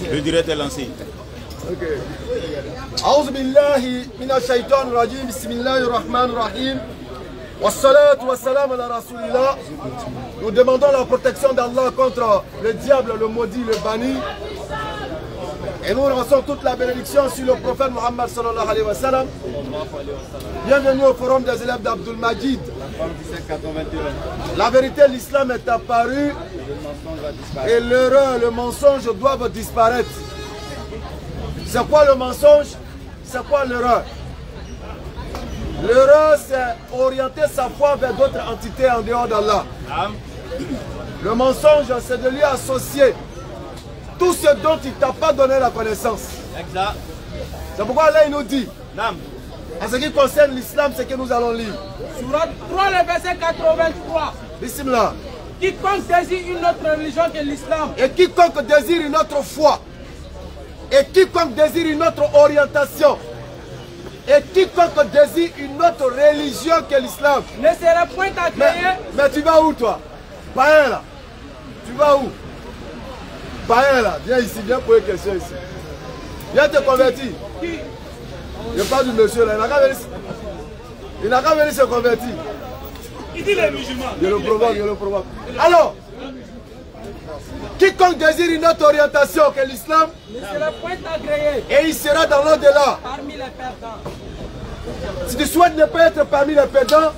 Le direct est lancé. Ok. A'udhu billahi minash shaitanir rajim. Bismillahir rahmanir rahim. Wassalatu wassalamu ala rasulillah. Nous demandons la protection d'Allah contre le diable, le maudit, le banni. Et nous lançons toute la bénédiction sur le prophète Muhammad sallallahu alayhi wa sallam. Bienvenue au forum des élèves d'Abdul Majid. La vérité, l'islam est apparu et l'erreur, le mensonge doivent disparaître. C'est quoi le mensonge? C'est quoi l'erreur? L'erreur, c'est orienter sa foi vers d'autres entités en dehors d'Allah. Le mensonge, c'est de lui associer tout ce dont il ne t'a pas donné la connaissance. Exact. C'est pourquoi Allah il nous dit, en ce qui concerne l'islam, c'est que nous allons lire. Sourate 3, le verset 83. Bismillah. Quiconque désire une autre religion que l'islam. Et quiconque désire une autre foi, et quiconque désire une autre orientation, et quiconque désire une autre religion que l'islam, ne sera point agréé. Mais tu vas où toi? Païen là. Tu vas où? Païen là. Viens ici, viens poser une question ici. Viens te convertir. Qui? Je parle du monsieur là. Il n'a qu'à venir se convertir. Il dit les musulmans. Je le provoque, je le provoque. Alors, quiconque désire une autre orientation que l'islam, ne sera point agréé. Et il sera dans l'au-delà. Parmi les perdants. Si tu souhaites ne pas être parmi les perdants,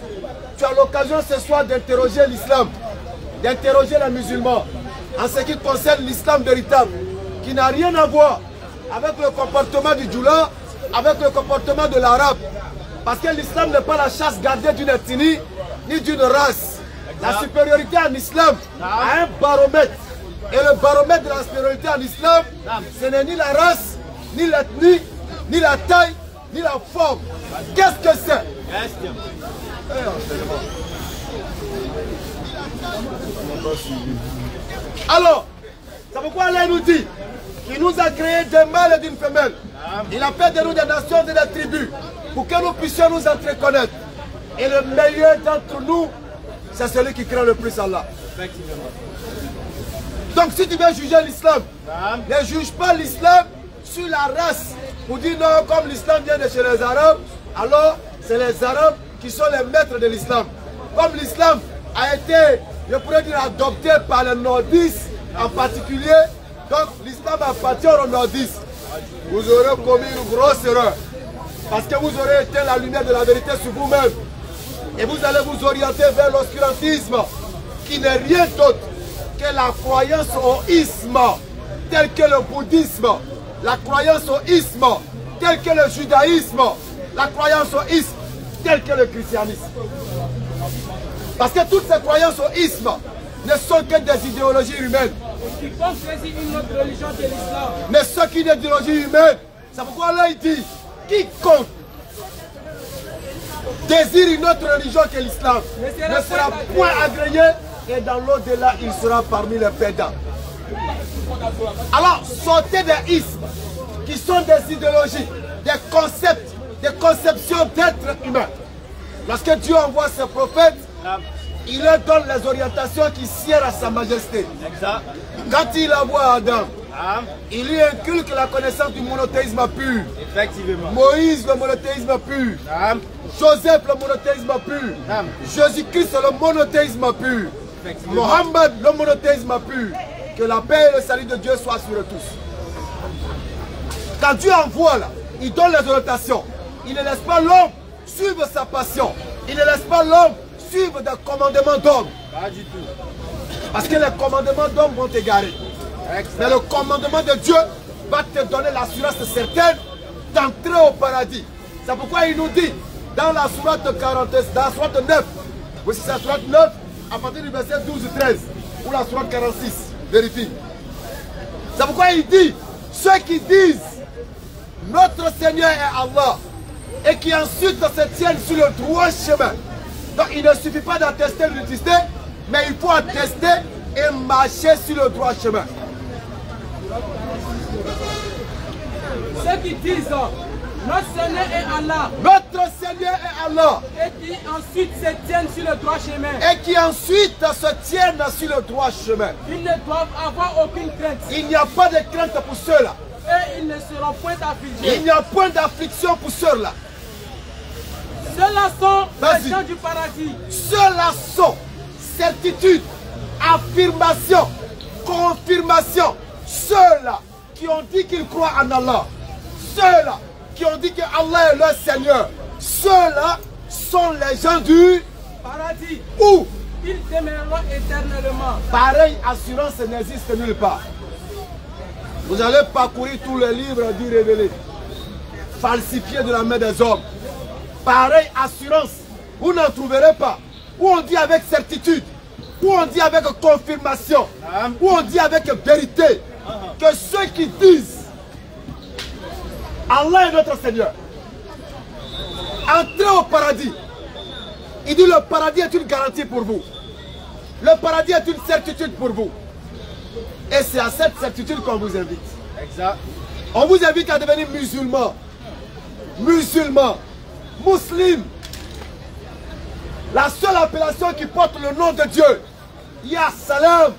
tu as l'occasion ce soir d'interroger l'islam, d'interroger les musulmans en ce qui concerne l'islam véritable, qui n'a rien à voir avec le comportement du djoula, avec le comportement de l'arabe. Parce que l'islam n'est pas la chasse gardée d'une ethnie ni d'une race. La supériorité en islam a un baromètre. Et le baromètre de la supériorité en islam, ce n'est ni la race, ni l'ethnie, ni la taille, ni la forme. Qu'est-ce que c'est? Alors, c'est pourquoi Allah nous dit qu'il nous a créé d'un mâle et d'une femelle. Il a fait de nous des nations et des tribus pour que nous puissions nous entreconnaître. Et le meilleur d'entre nous, c'est celui qui craint le plus Allah. Donc si tu veux juger l'islam, ne juge pas l'islam sur la race. Pour dire non, comme l'islam vient de chez les Arabes, alors c'est les Arabes qui sont les maîtres de l'islam. Comme l'islam a été, je pourrais dire, adopté par les nordistes en particulier, donc l'islam appartient aux nordistes. Vous aurez commis une grosse erreur. Parce que vous aurez été la lumière de la vérité sur vous-même. Et vous allez vous orienter vers l'obscurantisme, qui n'est rien d'autre que la croyance au isme, tel que le bouddhisme, la croyance au isme, tel que le judaïsme, la croyance au isme, tel que le christianisme. Parce que toutes ces croyances au isme ne sont que des idéologies humaines. Quiconque désire une autre religion que l'islam. Ne sont qu'une idéologie humaine. C'est pourquoi là il dit, quiconque désire une autre religion que l'islam ne sera point agréé et dans l'au-delà il sera parmi les perdants. Alors sortez des ismes qui sont des idéologies, des concepts, des conceptions d'être humain. Lorsque Dieu envoie ses prophètes, il leur donne les orientations qui sièrent à sa majesté. Quand il envoie Adam, il lui inculque la connaissance du monothéisme pur. Effectivement. Moïse, le monothéisme pur. Joseph, le monothéisme pur. Jésus-Christ, le monothéisme pur. Mohammed, le monothéisme pur. Que la paix et le salut de Dieu soient sur eux tous. Quand Dieu envoie là, il donne les orientations. Il ne laisse pas l'homme suivre sa passion. Il ne laisse pas l'homme suivre des commandements d'hommes. Pas du tout. Parce que les commandements d'hommes vont t'égarer. Mais le commandement de Dieu va te donner l'assurance certaine d'entrer au paradis. C'est pourquoi il nous dit dans la sourate 40, dans la sourate 9, oui c'est la sourate 9, à partir du verset 12-13, ou la sourate 46, vérifie. C'est pourquoi il dit, ceux qui disent notre Seigneur est Allah et qui ensuite se tiennent sur le droit chemin. Donc il ne suffit pas d'attester l'utilité, mais il faut attester et marcher sur le droit chemin. Ceux qui disent Notre Seigneur est Allah. Notre Seigneur est Allah. Et qui ensuite se tiennent sur le droit chemin. Et qui ensuite se tiennent sur le droit chemin. Ils ne doivent avoir aucune crainte. Il n'y a pas de crainte pour ceux-là. Et ils ne seront point affligés. Il n'y a point d'affliction pour ceux-là. Ceux-là sont Vas-y. les gens du paradis. Ceux-là sont certitude, affirmation, confirmation. Ceux-là qui ont dit qu'ils croient en Allah. Ceux-là qui ont dit que Allah est leur Seigneur. Ceux-là sont les gens du Paradis. où Ils demeureront éternellement. pareille assurance n'existe nulle part. Vous allez parcourir tous les livres du révélé, falsifiés de la main des hommes. Pareille assurance, vous n'en trouverez pas. Où on dit avec certitude, où on dit avec confirmation, où on dit avec vérité, que ceux qui disent Allah est notre Seigneur, entrez au paradis. Il dit le paradis est une garantie pour vous. Le paradis est une certitude pour vous. Et c'est à cette certitude qu'on vous invite. Exact. On vous invite à devenir musulman. Musulman. Muslim. La seule appellation qui porte le nom de Dieu. Ya Salam.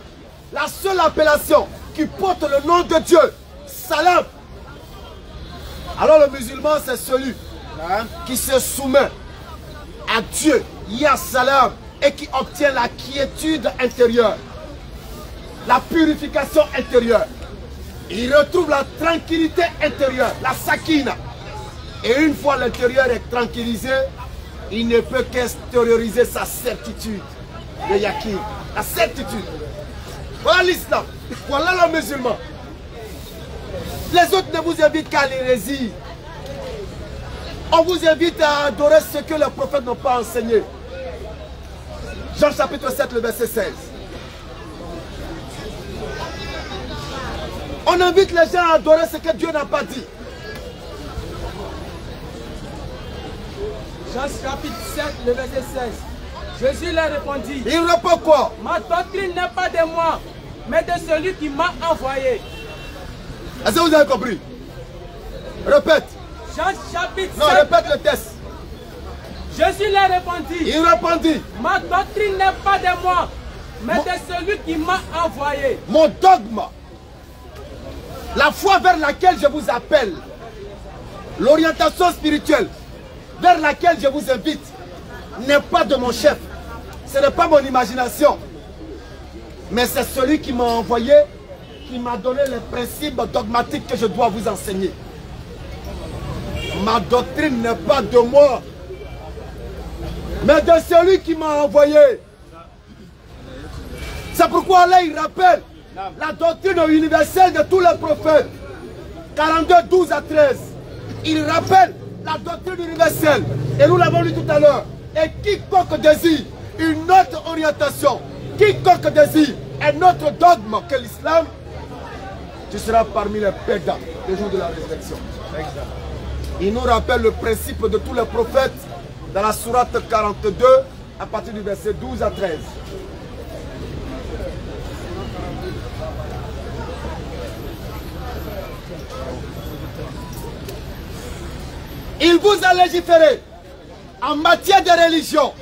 La seule appellation qui porte le nom de Dieu. Salam. Alors le musulman, c'est celui qui se soumet à Dieu. Ya Salam. Et qui obtient la quiétude intérieure. La purification intérieure. Il retrouve la tranquillité intérieure, la sakina. Et une fois l'intérieur est tranquillisé, il ne peut qu'extérioriser sa certitude de yakin. La certitude. Voilà l'islam. Voilà le musulman. Les autres ne vous invitent qu'à l'hérésie. On vous invite à adorer ce que les prophètes n'ont pas enseigné. Jean chapitre 7, le verset 16. On invite les gens à adorer ce que Dieu n'a pas dit. Jean chapitre 7, le verset 16. Jésus leur répondit. Il répond quoi? Ma doctrine n'est pas de moi, mais de celui qui m'a envoyé. Est-ce que vous avez compris? Répète. Jean chapitre 7. Non, répète le texte. Jésus leur répondit. Il répondit. Ma doctrine n'est pas de moi, mais de celui qui m'a envoyé. Mon dogme, la foi vers laquelle je vous appelle, l'orientation spirituelle vers laquelle je vous invite, n'est pas de mon chef. Ce n'est pas mon imagination. Mais c'est celui qui m'a envoyé, qui m'a donné les principes dogmatiques que je dois vous enseigner. Ma doctrine n'est pas de moi, mais de celui qui m'a envoyé. C'est pourquoi là il rappelle la doctrine universelle de tous les prophètes. 42, 12 à 13. Il rappelle la doctrine universelle. Et nous l'avons lu tout à l'heure. Et quiconque désire une autre orientation, quiconque désire un autre dogme que l'islam, tu seras parmi les perdants le jour de la résurrection. Il nous rappelle le principe de tous les prophètes dans la sourate 42 à partir du verset 12 à 13. Il vous a légiféré en matière de religion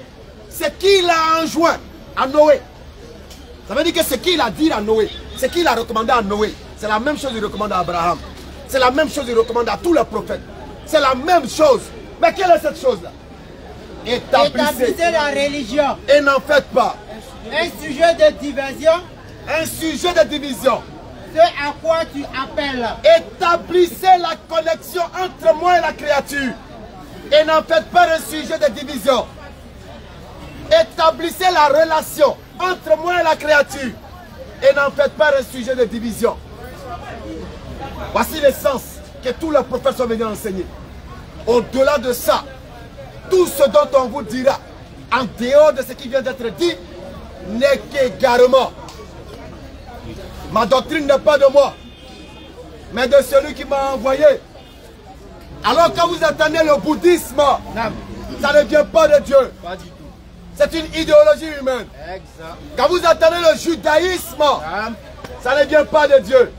ce qu'il a enjoint à Noé. Ça veut dire que ce qu'il a dit à Noé, ce qu'il a recommandé à Noé, c'est la même chose qu'il recommande à Abraham. C'est la même chose qu'il recommande à tous les prophètes. C'est la même chose. Mais quelle est cette chose-là? Établissez la religion. Et n'en faites pas Un sujet de diversion. un sujet de division. Ce à quoi tu appelles. Établissez la connexion entre moi et la créature. Et n'en faites pas un sujet de division. Établissez la relation entre moi et la créature. Et n'en faites pas un sujet de division. Voici l'essence que tous les prophètes sont venus enseigner. Au-delà de ça, tout ce dont on vous dira, en dehors de ce qui vient d'être dit, n'est qu'égarement. Ma doctrine n'est pas de moi, mais de celui qui m'a envoyé. Alors quand vous attendez le bouddhisme, ça ne vient pas de Dieu. Pas du tout. C'est une idéologie humaine. Exact. Quand vous attendez le judaïsme, ça ne vient pas de Dieu.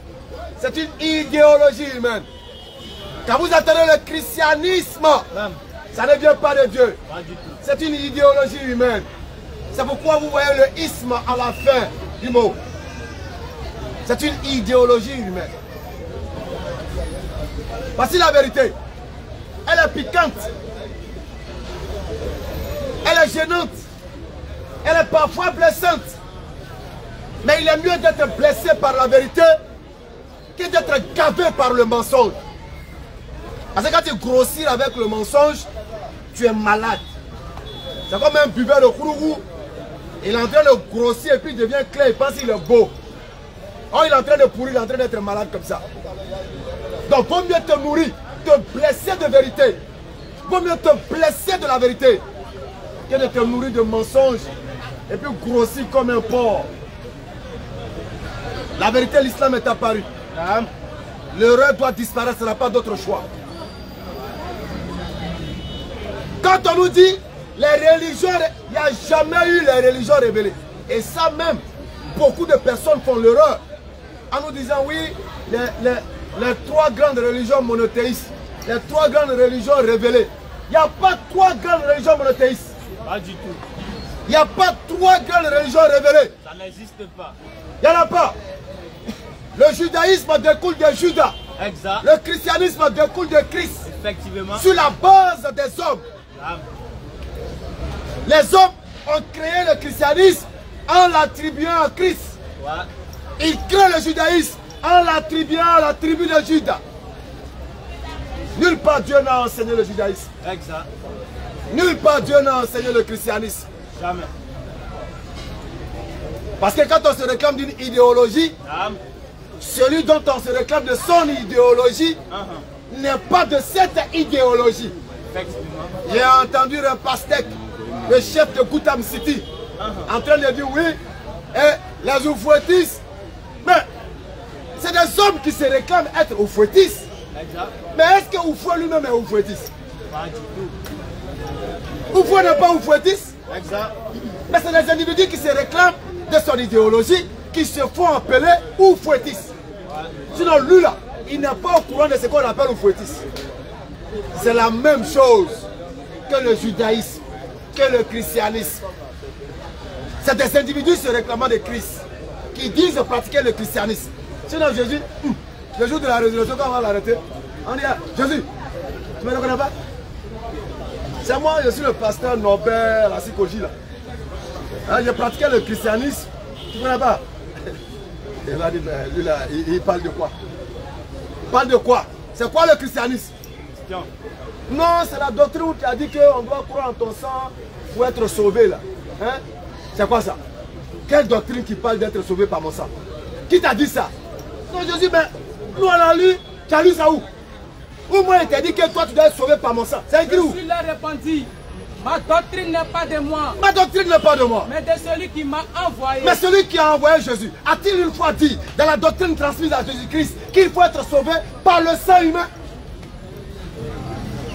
C'est une idéologie humaine. Quand vous attendez le christianisme, ça ne vient pas de Dieu. C'est une idéologie humaine. C'est pourquoi vous voyez le isme à la fin du mot. C'est une idéologie humaine. Voici la vérité. Elle est piquante. Elle est gênante. Elle est parfois blessante. Mais il est mieux d'être blessé par la vérité que d'être gavé par le mensonge. Parce que quand tu grossis avec le mensonge, tu es malade. C'est comme un buveur de kourou. Il est en train de grossir et puis il devient clair, il pense qu'il est beau. Oh, il est en train de pourrir, il est en train d'être malade comme ça. Donc, il vaut mieux te nourrir, te blesser de vérité. Il vaut mieux te blesser de la vérité que de te nourrir de mensonges et puis grossir comme un porc. La vérité, l'islam est apparu. L'erreur doit disparaître, ce n'a pas d'autre choix. Quand on nous dit les religions, il n'y a jamais eu les religions révélées. Et ça même, beaucoup de personnes font l'erreur en nous disant oui, les trois grandes religions monothéistes, les trois grandes religions révélées. Il n'y a pas trois grandes religions monothéistes. Pas du tout. Il n'y a pas trois grandes religions révélées. Ça n'existe pas. Il n'y en a pas. Le judaïsme découle de Judas. Exact. Le christianisme découle de Christ. Effectivement. Sur la base des hommes. Les hommes ont créé le christianisme en l'attribuant à Christ. Ouais. Ils créent le judaïsme en l'attribuant à la tribu de Judas. Nulle part Dieu n'a enseigné le judaïsme. Exact. Nulle part Dieu n'a enseigné le christianisme. Jamais. Parce que quand on se réclame d'une idéologie, celui dont on se réclame de son idéologie n'est pas de cette idéologie. J'ai entendu un pasteur, le chef de Gotham City, en train de dire oui, et les oufouettistes. Mais c'est des hommes qui se réclament être oufouettistes. Mais est-ce que Oufouet lui-même est oufouettiste? Pas du tout. Oufouet n'est pas oufouettiste. Exact. Mais c'est des individus qui se réclament de son idéologie, qui se font appeler oufouettistes. Sinon lui là, il n'est pas au courant de ce qu'on appelle oufouettiste. C'est la même chose que le judaïsme, que le christianisme. C'est des individus se réclamant de Christ qui disent pratiquer le christianisme. Sinon Jésus, le jour de la résurrection, quand on va l'arrêter, on dit Jésus, tu me reconnais pas? C'est moi, je suis le pasteur Norbert Assikoji là. Hein, j'ai pratiqué le christianisme, tu ne connais pas? Il va dire, lui là, il parle de quoi? Il parle de quoi? C'est quoi le christianisme? Non, c'est la doctrine où tu as dit qu'on doit croire en ton sang pour être sauvé là. Hein? C'est quoi ça? Quelle doctrine qui parle d'être sauvé par mon sang? Qui t'a dit ça? Non, Jésus, mais nous on a lu, tu as lu ça où? Où moi il t'a dit que toi tu dois être sauvé par mon sang? C'est écrit où? Je suis là répandu. Ma doctrine n'est pas de moi. Ma doctrine n'est pas de moi. Mais de celui qui m'a envoyé. Mais celui qui a envoyé Jésus, a-t-il une fois dit dans la doctrine transmise à Jésus-Christ qu'il faut être sauvé par le sang humain?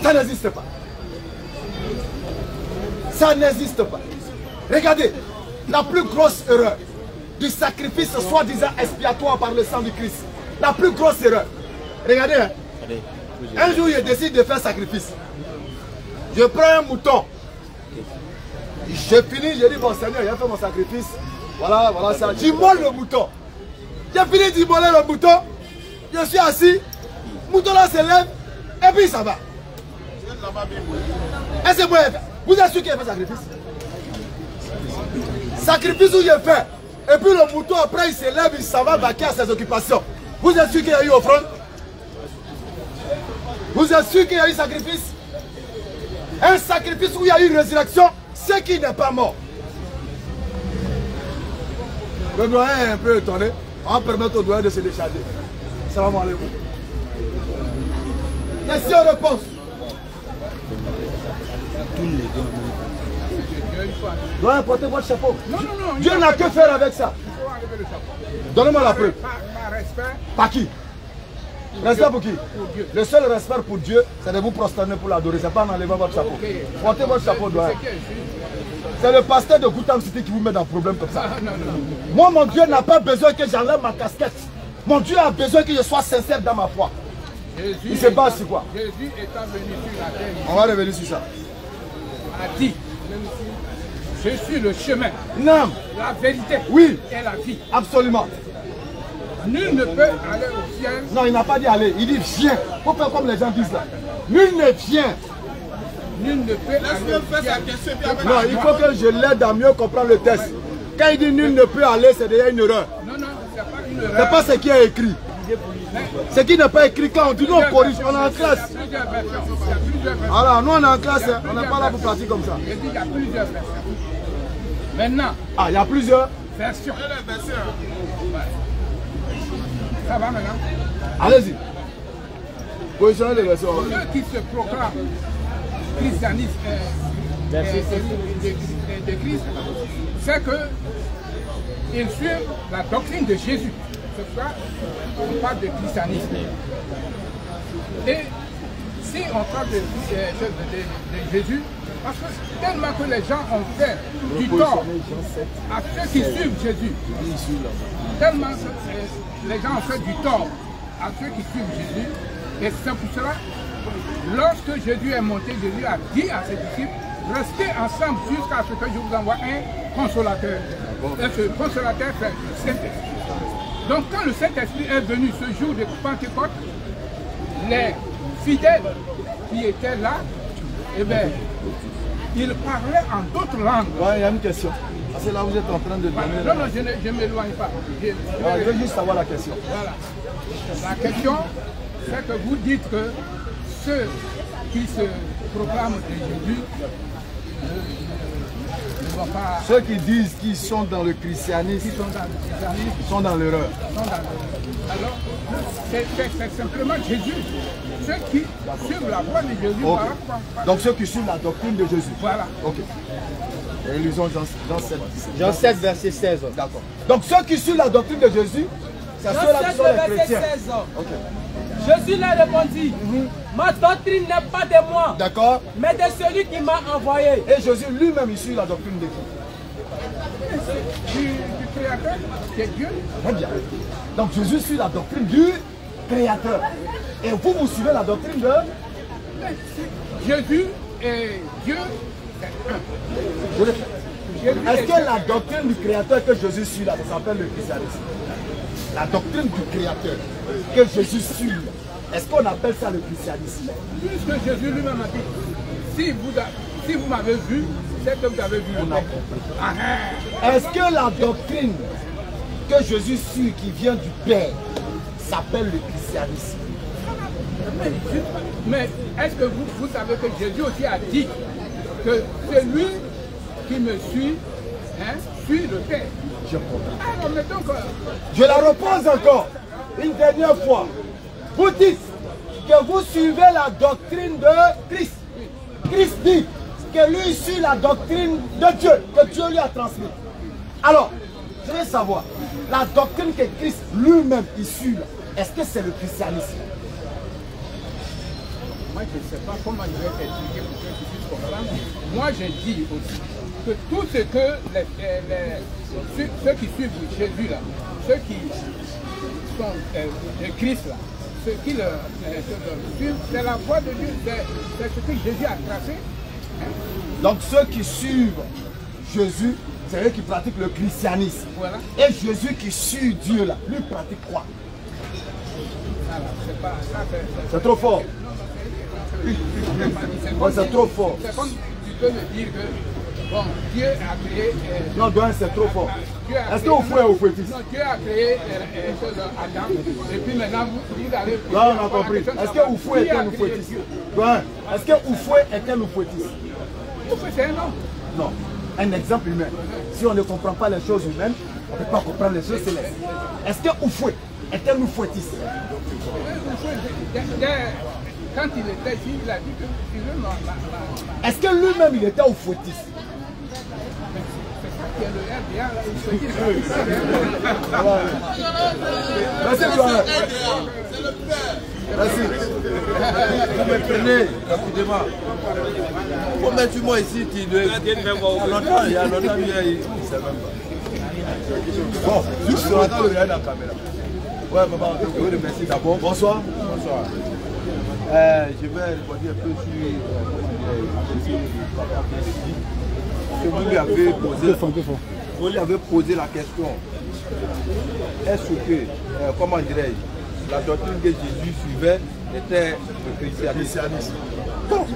Ça n'existe pas. Ça n'existe pas. Regardez, la plus grosse erreur du sacrifice soi-disant expiatoire par le sang du Christ. La plus grosse erreur. Regardez, hein. Un jour, je décide de faire sacrifice. Je prends un mouton. Je finis, je dis, bon Seigneur, j'ai fait mon sacrifice. Voilà, voilà ça. J'immole le mouton. J'ai fini d'immoler le mouton. Je suis assis. Le mouton là se lève. Et puis ça va. Et c'est moi. Vous êtes sûr qu'il a fait sacrifice? Sacrifice où j'ai fait. Et puis le mouton après il se lève, il s'en va vaquer à ses occupations. Vous êtes sûr qu'il y a eu offrande? Vous êtes sûr qu'il y a eu sacrifice? Un sacrifice où il y a eu une résurrection, c'est qui n'est pas mort. Le doyen est un peu étonné. On va permettre au doyen de se décharger. Salam alaikum. Question réponse. Doyen, portez votre chapeau. Non, non, non. Dieu n'a que faire avec ça. Donnez-moi la preuve. Par qui? Respect pour qui? Le seul respect pour Dieu, c'est de vous prosterner pour l'adorer. C'est pas en enlevant votre chapeau. Portez votre chapeau, doyen. C'est le pasteur de Gotham City qui vous met dans le problème comme ça. Moi, mon Dieu n'a pas besoin que j'enlève ma casquette. Mon Dieu a besoin que je sois sincère dans ma foi. Il se base sur quoi? Jésus étant venu sur la terre, On va revenir sur ça. a dit, je suis le chemin, Non. la vérité Oui. et la vie. Absolument. Nul ne peut aller au ciel. Non, il n'a pas dit aller. Il dit viens. Il faut faire comme les gens disent là. Nul ne vient. Nul ne peut aller au ciel. Non, il faut que je l'aide à mieux comprendre le texte. Quand il dit nul ne peut aller, c'est déjà une erreur. Non, non, c'est pas une C'est erreur. pas ce qui est écrit. Ce qui n'est pas écrit, quand on dit non, on corrige, on est en classe. Il y a plusieurs versions. Il y a plusieurs versions. Alors, nous on est en classe, hein. On n'est pas là pour pratiquer comme ça. Je dis qu'il y a plusieurs versions. Maintenant, Ah, il y a plusieurs. version. Ça va maintenant? Allez-y. Positionnez les versions. Ceux qui se proclament christianisme de Christ, c'est qu'ils suivent la doctrine de Jésus. C'est pourquoi on parle de christianisme. Et si on parle de Jésus, parce que tellement que les gens ont fait du tort à ceux qui suivent Jésus, tellement que les gens ont fait du tort à ceux qui suivent Jésus, et c'est pour cela, lorsque Jésus est monté, Jésus a dit à ses disciples, restez ensemble jusqu'à ce que je vous envoie un consolateur. Et ce consolateur, c'est le Saint-Esprit. Donc quand le Saint-Esprit est venu ce jour de Pentecôte, les fidèles qui étaient là, eh bien, ils parlaient en d'autres langues. Ouais, il y a une question. C'est là où vous êtes en train de donner. Non, non, je ne m'éloigne pas. Je veux juste savoir la question. Voilà. La question, c'est que vous dites que ceux qui se proclament de Jésus ne vont pas... Ceux qui disent qu'ils sont dans le christianisme, Qui sont dans le christianisme, sont dans l'erreur. alors, c'est simplement Jésus. Ceux qui suivent la voie de Jésus, Ok. voilà. Donc ceux qui suivent la doctrine de Jésus. Voilà. Ok. Et lisons Jean 7. Jean 7, verset 16. D'accord. Donc ceux qui suivent la doctrine de Jésus, c'est Jean ceux-là qui 7, sont les verset chrétiens. 16. Ok. Jésus leur répondit, ma doctrine n'est pas de moi, D'accord. mais de celui qui m'a envoyé. Et Jésus lui-même, il suit la doctrine de qui? Du Créateur, qui est Dieu. Très bien. Donc Jésus suit la doctrine du Créateur. Et vous, vous suivez la doctrine de... Jésus et Dieu, c'est un. Je répète. Jésus Est-ce est que la doctrine du Créateur que Jésus suit là, ça s'appelle le christianisme? La doctrine du Créateur que Jésus suit, est-ce qu'on appelle ça le christianisme? puisque Jésus lui-même a dit, si vous m'avez vu, c'est que vous avez vu le Père. Ah, hein. Est-ce que la doctrine que Jésus suit qui vient du Père s'appelle le christianisme? Mais est-ce que vous savez que Jésus aussi a dit que celui qui me suit, hein, suit le Père? Je comprends. Alors mettons que... Je la repose encore une dernière fois. Vous dites que vous suivez la doctrine de Christ. Christ dit que lui suit la doctrine de Dieu, que Dieu lui a transmise. Alors, je veux savoir, la doctrine que Christ lui-même suit, est-ce que c'est le christianisme? Moi, je ne sais pas comment je vais t'expliquer pour que tu puisses comprendre. Moi, je dis aussi que tout ce que ceux qui suivent Jésus, là, ceux qui sont de Christ, là, ceux qui le suivent, c'est la voie de Dieu, c'est ce que Jésus a tracé. Hein? Donc ceux qui suivent Jésus, c'est eux qui pratiquent le christianisme. Voilà. Et Jésus qui suit Dieu, là, lui pratique quoi? Voilà, c'est pas ça, C'est trop fort. c'est C'est trop fort. C'est comme tu peux me dire que bon, Dieu a créé... Non, Douane, c'est trop fort. Dieu a Est-ce que créé- vous fouez ou vous fouettez? Non, Dieu a créé Adam, et puis maintenant vous allez... Là, on a compris. Est-ce que Oufoué est un oufouettiste? Est-ce que Oufoué est un oufouettiste? Oufoué, c'est un homme. Non. Un exemple humain. Si on ne comprend pas les choses humaines, on ne peut pas comprendre les choses célestes. Est-ce que Oufoué est un oufouettiste? Quand il était ici, il a dit que tu veux Est-ce que lui-même il était oufouettiste? c'est ça qui est le RDA, là, il se dit... Merci, Douane. Merci. Vous me prenez rapidement. Faut mettre moi ici, il y a longtemps, il sait même pas. Bon, juste sur la table, regarde la caméra. Ouais, papa, je vous remercie d'abord. Bonsoir. Bonsoir. Je vais répondre un peu sur vous lui avez posé la question. Est-ce que, comment dirais-je, la doctrine que Jésus suivait était le christianisme? Donc,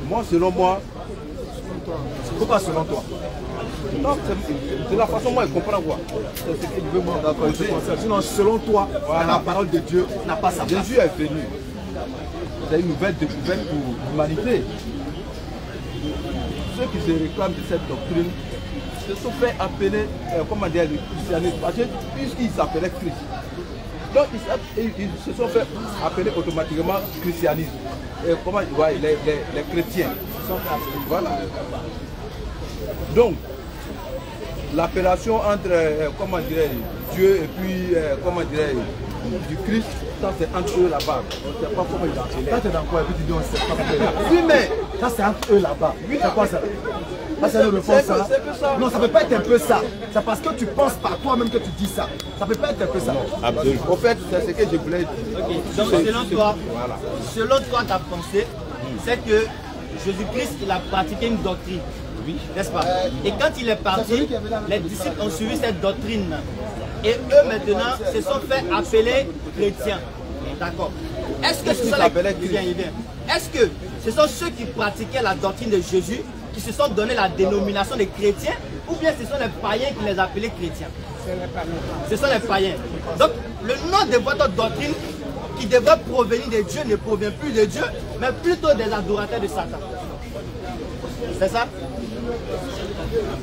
moi, selon moi, pourquoi selon toi? Non, c'est la façon moi je comprends quoi. C'est ce que je veux moi d'accord. Sinon, selon toi, voilà, la parole de Dieu n'a pas sa place. Jésus est venu. C'est une nouvelle découverte pour l'humanité. Ceux qui se réclament de cette doctrine se sont fait appeler, comment dire, le christianisme. Parce que puisqu'ils s'appelaient Christ. Donc ils se sont fait appeler automatiquement christianisme. Et comment les chrétiens. Voilà. Donc, l'appellation entre, comment dirais-je, Dieu et puis, comment dirais-je, du Christ, ça c'est entre eux là-bas. On ne sait pas comment ils l'appellent. Ça c'est dans quoi? Et puis tu dis on ne sait pas comment. Oui, mais ça c'est entre eux là-bas. Oui, c'est quoi ça? Ça c'est le réponse ça. Non, ça ne peut pas être un peu ça. C'est parce que tu penses par toi-même que tu dis ça. Ça ne peut pas être un peu ça. Absolument. En fait, c'est ce que je voulais dire. Ok, donc selon toi, ta pensée, c'est que Jésus-Christ, il a pratiqué une doctrine. Oui. N'est-ce pas? Et quand il est parti, les disciples ont suivi cette doctrine. Et eux maintenant se sont fait appeler chrétiens. D'accord. Est-ce que ce sont Est-ce que ce sont ceux qui pratiquaient la doctrine de Jésus qui se sont donné la dénomination de chrétiens, ou bien ce sont les païens qui les appelaient chrétiens? Ce sont les païens. Donc le nom de votre doctrine qui devrait provenir de Dieu ne provient plus de Dieu, mais plutôt des adorateurs de Satan. C'est ça?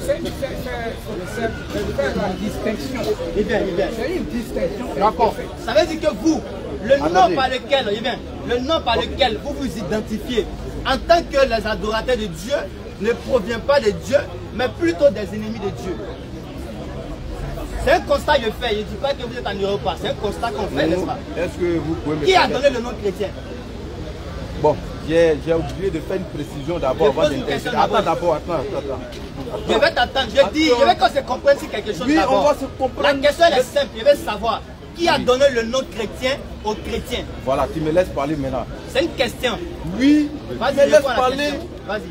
C'est la distinction. C'est une distinction. D'accord. Ça veut dire que vous, le nom par lequel vous vous identifiez en tant que les adorateurs de Dieu ne provient pas de Dieu, mais plutôt des ennemis de Dieu. C'est un constat que je fais. Je ne dis pas que vous êtes en Europa. C'est un constat qu'on fait, n'est-ce pas? Est-ce que vous pouvez me Qui a donné le nom chrétien? Bon, j'ai oublié de faire une précision d'abord avant d'intervenir. Attends d'abord. Je vais t'attendre. Je veux qu'on se comprenne sur quelque chose d'abord. Oui, on va se comprendre. La question est simple. Je veux savoir qui a donné le nom chrétien aux chrétiens. Voilà, tu me laisses parler maintenant. C'est une question. Oui, vas-y, laisse parler. Vas-y.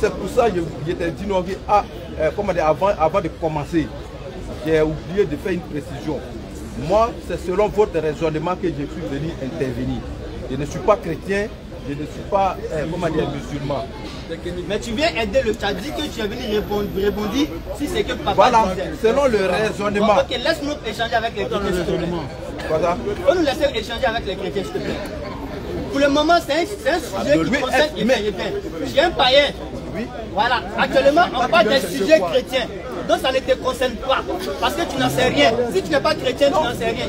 C'est pour ça que je t'ai dit non, comment dire, avant de commencer, j'ai oublié de faire une précision. Moi, c'est selon votre raisonnement que je suis venu intervenir. Je ne suis pas chrétien, je ne suis pas, comment dire, musulman. Mais tu viens aider le tu as dit que tu es venu répondre si c'est que papa voilà, disait. Selon le raisonnement. Bon, ok, laisse-nous échanger avec les chrétiens, s'il te plaît. Voilà. Faut nous laisser échanger avec les chrétiens, s'il te plaît. Pour le moment, c'est un sujet qui concerne les chrétiens. Je suis un païen. Oui. Voilà, actuellement, on parle des sujets chrétiens. Donc ça ne te concerne pas, parce que tu n'en sais rien. Si tu n'es pas chrétien, tu n'en sais rien.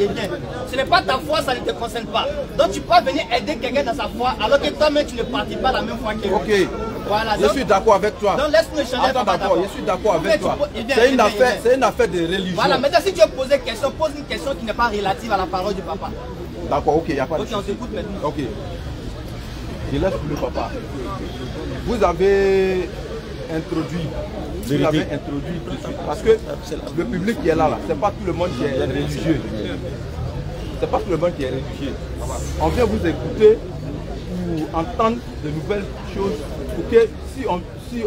Ce n'est pas ta foi, ça ne te concerne pas. Donc tu peux venir aider quelqu'un dans sa foi, alors que toi-même tu ne pratiques pas la même foi que lui. Ok, voilà, je suis d'accord avec toi. Donc laisse-nous échanger. Attends d'abord, je suis d'accord avec toi. C'est une affaire de religion. Voilà, maintenant si tu veux poser une question, pose une question qui n'est pas relative à la parole du papa. D'accord, ok, il n'y a pas de souci. Ok, on t'écoute maintenant. Ok. Je laisse pour le papa. Vous avez introduit. Vous l'avez introduit tout de suite. Parce que le public qui est là, c'est pas tout le monde qui est religieux. C'est pas tout le monde qui est religieux. On vient vous écouter pour entendre de nouvelles choses. Pour que si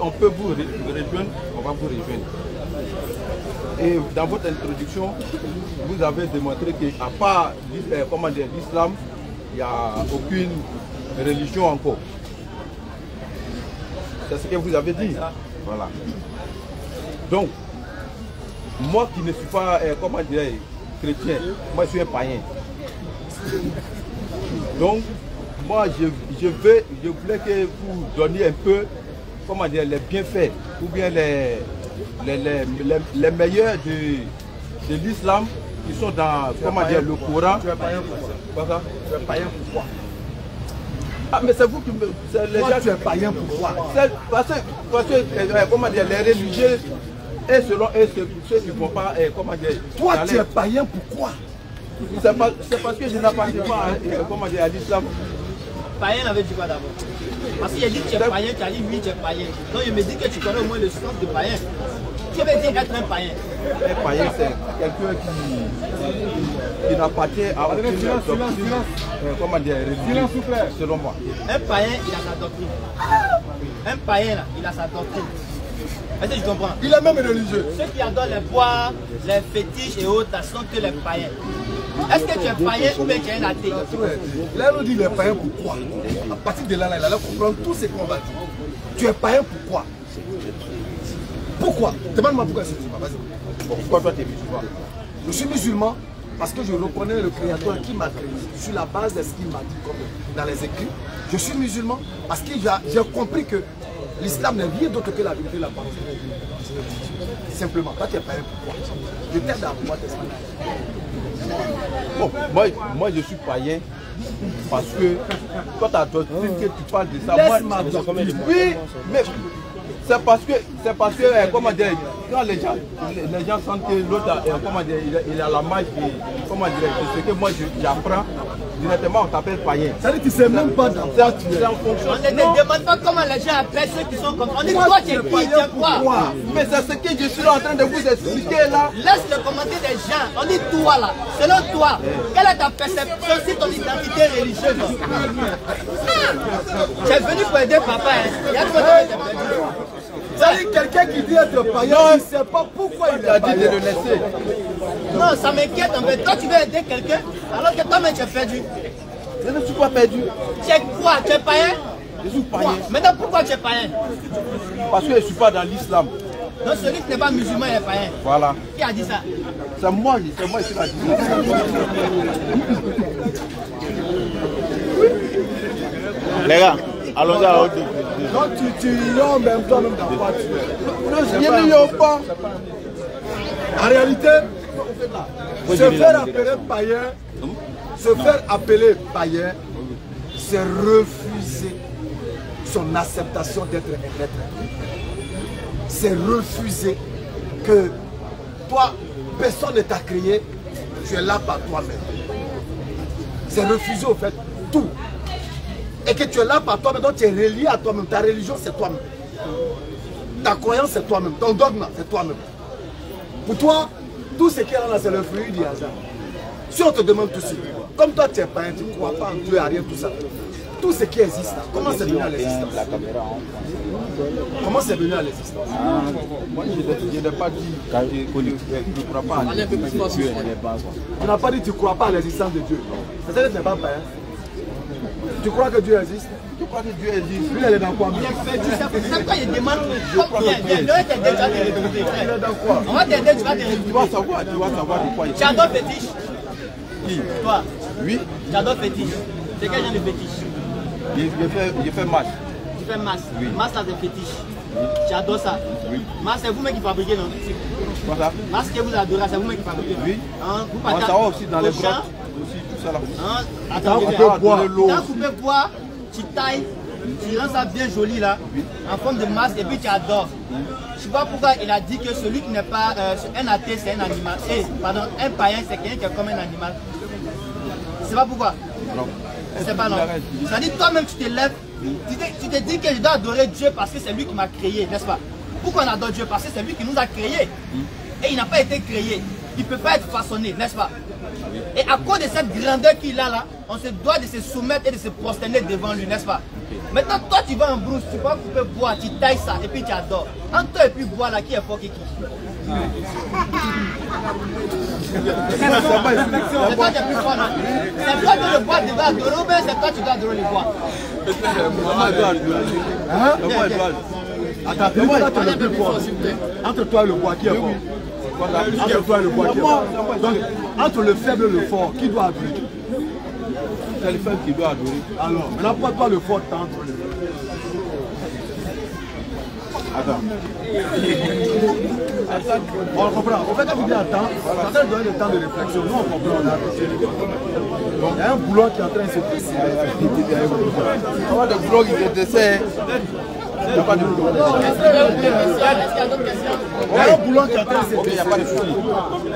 on peut vous rejoindre, on va vous rejoindre. Et dans votre introduction, vous avez démontré qu'à part l'islam, il n'y a aucune religion encore. C'est ce que vous avez dit. Voilà. Donc, moi qui ne suis pas, comment dire, chrétien, moi je suis un païen. Donc, moi je voulais que vous donniez un peu, comment dire, les bienfaits, ou bien les meilleurs de l'islam qui sont dans, comment dire, le Coran. Tu es païen pourquoi? Tu es païen pourquoi? Ah, mais c'est vous qui me... Toi, tu es païen pourquoi? Parce que comment dire, les religieux, et selon eux, ceux qui ne vont pas, comment dire... Toi, tu es païen pourquoi? C'est parce que je n'appartiens pas à l'islam. Païen avait dit quoi d'abord? Parce qu'il a dit que tu es païen, tu as dit oui, tu es païen. Donc il me dit que tu connais au moins le sens de païen. Tu veux dire être un païen? Un païen, c'est quelqu'un qui n'appartient à aucune doctrine, comment dire, selon moi. Un païen, il a sa doctrine. Un païen, là, il a sa doctrine. Est-ce que je comprends? Il est même religieux. Ceux qui adorent les bois, les fétiches et autres, ce sont que les païens. Est-ce que tu es païen ou bien tu es un athée? Là, on dit les païens pourquoi? À partir de là, il allait comprendre tout ce qu'on va dire. Tu es païen pourquoi? Pourquoi? Demande-moi pourquoi je suis musulman. Vas-y. Pourquoi toi tu es musulman? Je suis musulman parce que je reconnais le Créateur qui m'a créé. Sur la base de ce qu'il m'a dit comme dans les écrits. Je suis musulman parce que j'ai compris que l'islam n'est rien d'autre que la vérité et la parole. Simplement. Toi tu es païen pourquoi? Je t'aide à pouvoir t'expliquer. Bon, moi je suis païen parce que quand ta doctrine que tu parles de ça, oui, mais c'est parce que comment dire, quand les gens sentent que l'autre comment dire, il a la marge de, comment dire, ce que moi j'apprends, directement on t'appelle païen. Ça veut dire que tu ne sais même pas dans quoi tu es. On ne te demande pas comment les gens appellent ceux qui sont comme. On dit toi tu es qui, tu es quoi? Mais c'est ce que je suis là en train de vous expliquer là. Laisse le commentaire des gens. On dit toi là. Selon toi, quelle est ta perception sur ton identité religieuse? Tu es venu pour aider papa. Il y a trop de C'est-à-dire quelqu'un qui dit être païen, il ne sait pas pourquoi il a dit de le laisser. Non, ça m'inquiète en fait. Toi tu veux aider quelqu'un alors que toi-même tu es perdu. Je ne suis pas perdu. Tu es quoi? Tu es païen? Je suis païen. Maintenant pourquoi tu es païen? Parce que je ne suis pas dans l'islam. Donc celui qui n'est pas musulman il est païen. Voilà. Qui a dit ça? C'est moi qui l'ai dit. Les gars, allons-y à l'autre. Donc tu ignores même toi-même dans quoi tu es. Je n'ignore pas. En réalité, se faire appeler païen, se faire appeler païen, c'est refuser son acceptation d'être un être. C'est refuser que toi, personne ne t'a créé, tu es là par toi-même. C'est refuser au fait tout. Et que tu es là par toi-même, donc tu es relié à toi-même. Ta religion, c'est toi-même. Ta croyance, c'est toi-même. Ton dogme, c'est toi-même. Pour toi, tout ce qui est là, c'est le fruit du hasard. Si on te demande tout ça, comme toi tu es païen, tu ne crois pas en Dieu, à rien, tout ça. Tout ce qui existe, comment c'est venu à l'existence? Comment c'est venu à l'existence? Moi, je n'ai pas dit que je ne crois pas en Dieu. Tu n'as pas dit que tu ne crois pas à l'existence de Dieu. C'est-à-dire que tu n'es pas païen. Tu crois que Dieu existe? Je crois que Dieu existe. Lui, elle est dans quoi? C'est pourquoi il demande. On va t'aider, tu vas te récupérer. Tu vas savoir de quoi il Tu adores fétiche? Qui? Toi? Oui. Tu adores fétiche? C'est quel genre de fétiche? Je fais masse. Tu fais masse? Oui. Masse, ça c'est fétiche. Tu adores ça? Oui. Masse, c'est vous-même qui fabriquez, non? Quoi ça? Masse que vous adorez, c'est vous-même qui fabriquez. Oui. Vous On ça va aussi dans les grottes. Aussi, tout ça là. Attends, bois. coupé bois, tu tailles, tu rends ça bien joli là, en forme de masse et puis tu adores. Je sais pas pourquoi il a dit que celui qui n'est pas un athée c'est un animal. Pardon, un païen c'est quelqu'un qui est comme un animal. C'est pas pourquoi? Non. C'est pas non. Ça dit toi-même tu te lèves, tu te dis que je dois adorer Dieu parce que c'est lui qui m'a créé, n'est-ce pas? Pourquoi on adore Dieu? Parce que c'est lui qui nous a créés. Et il n'a pas été créé. Il ne peut pas être façonné, n'est-ce pas? Et à cause de cette grandeur qu'il a là, on se doit de se soumettre et de se prosterner devant lui, n'est-ce pas? Maintenant, toi tu vas en brousse, tu vas couper bois, tu tailles ça et puis tu adores. Entre toi et puis bois là, qui est fort qui? C'est toi qui es plus fort là. C'est toi que le bois devait adorer ou bien c'est toi qui dois adorer le bois? Attends, moi là tu es le plus fort. Entre toi et le bois, qui est fort? Entre toi et le bois, qui est fort? Donc, entre le faible et le fort, qui doit adorer? C'est le faible qui doit adorer. Alors, maintenant, pourquoi pas le fort entre les deux? Attends. On comprend. On fait quand vous dites attends, ça donne le temps de réflexion. Nous, on comprend, on a apprécié. Il y a un boulot qui est en train de se passer. On va de boulot qui se dessert. Il n'y a pas de boulot. Il y a un boulot qui est en train de se passer. Il y a pas de souci.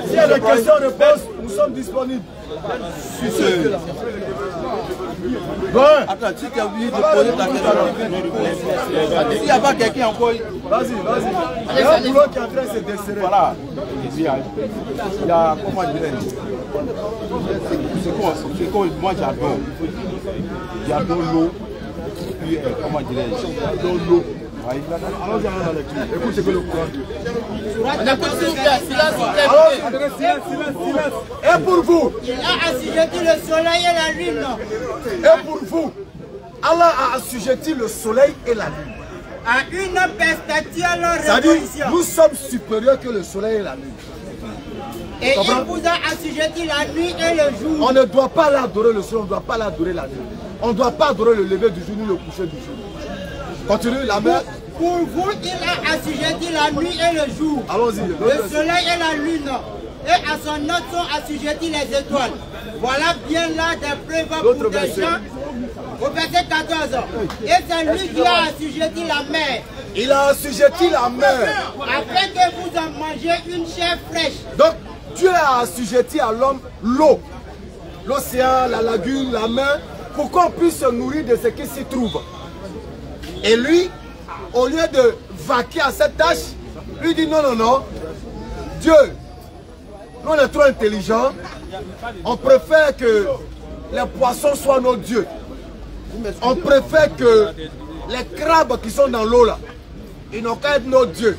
S'il y a des questions-réponses, nous sommes disponibles. Attends, si tu as oublié de poser ta question, s'il n'y a pas quelqu'un encore... Vas-y. Il y a un boulot qui est en train de se desserrer. Voilà. Il y a comment dire, c'est quoi, moi j'adore. J'adore l'eau. Puis, comment dirais-je, j'adore l'eau. Allons-y dans la lecture. Écoute ce que le Coran dit. Et pour vous, il a assujetti le soleil et la lune. Et pour vous, Allah a assujetti le soleil et la lune. À une perpétuelle C'est-à-dire, révolution. nous sommes supérieurs que le soleil et la lune. Et il vous a assujetti la nuit et le jour. On ne doit pas l'adorer le soleil, on ne doit pas l'adorer la nuit. On ne doit pas adorer le lever du jour ni le coucher du jour. Continue, la mer. Pour vous, il a assujetti la nuit et le jour. Allons-y. Le soleil et la lune. Et à son nom sont assujettis les étoiles. Voilà bien là des preuves pour des gens. Au verset 14. Et c'est lui qui a assujetti la mer. Il a assujetti la mer. Afin que vous en mangez une chair fraîche. Donc, Dieu a assujetti à l'homme l'eau. L'océan, la lagune, la mer. Pour qu'on puisse se nourrir de ce qui s'y trouve. Et lui, au lieu de vaquer à cette tâche, lui dit non. Dieu, nous on est trop intelligents. On préfère que les poissons soient nos dieux. On préfère que les crabes qui sont dans l'eau là, ils n'ont qu'à être nos dieux.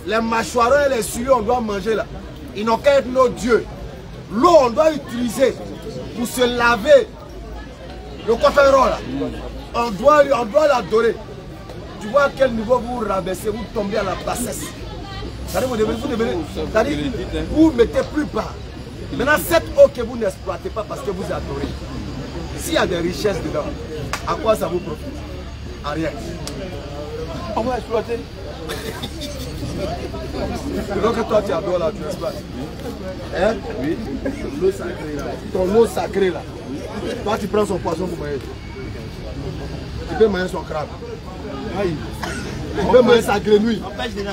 Les mâchoirons et les suieux, on doit manger là. Ils n'ont qu'à être nos dieux. L'eau, on doit utiliser pour se laver. Le coffre là, on doit l'adorer. Tu vois à quel niveau vous rabaissez, vous tombez à la bassesse. Vous mettez plus bas. Maintenant, cette eau que vous n'exploitez pas parce que vous adorez. S'il y a des richesses dedans, à quoi ça vous profite? À rien. On va exploiter. Donc toi tu adores là, tu exploites. Hein? Oui. L'eau sacrée là. Ton eau sacrée là. Toi tu prends son poisson pour manger. Tu peux manger son crabe. Tu peux manger sa grenouille. On pêche dedans.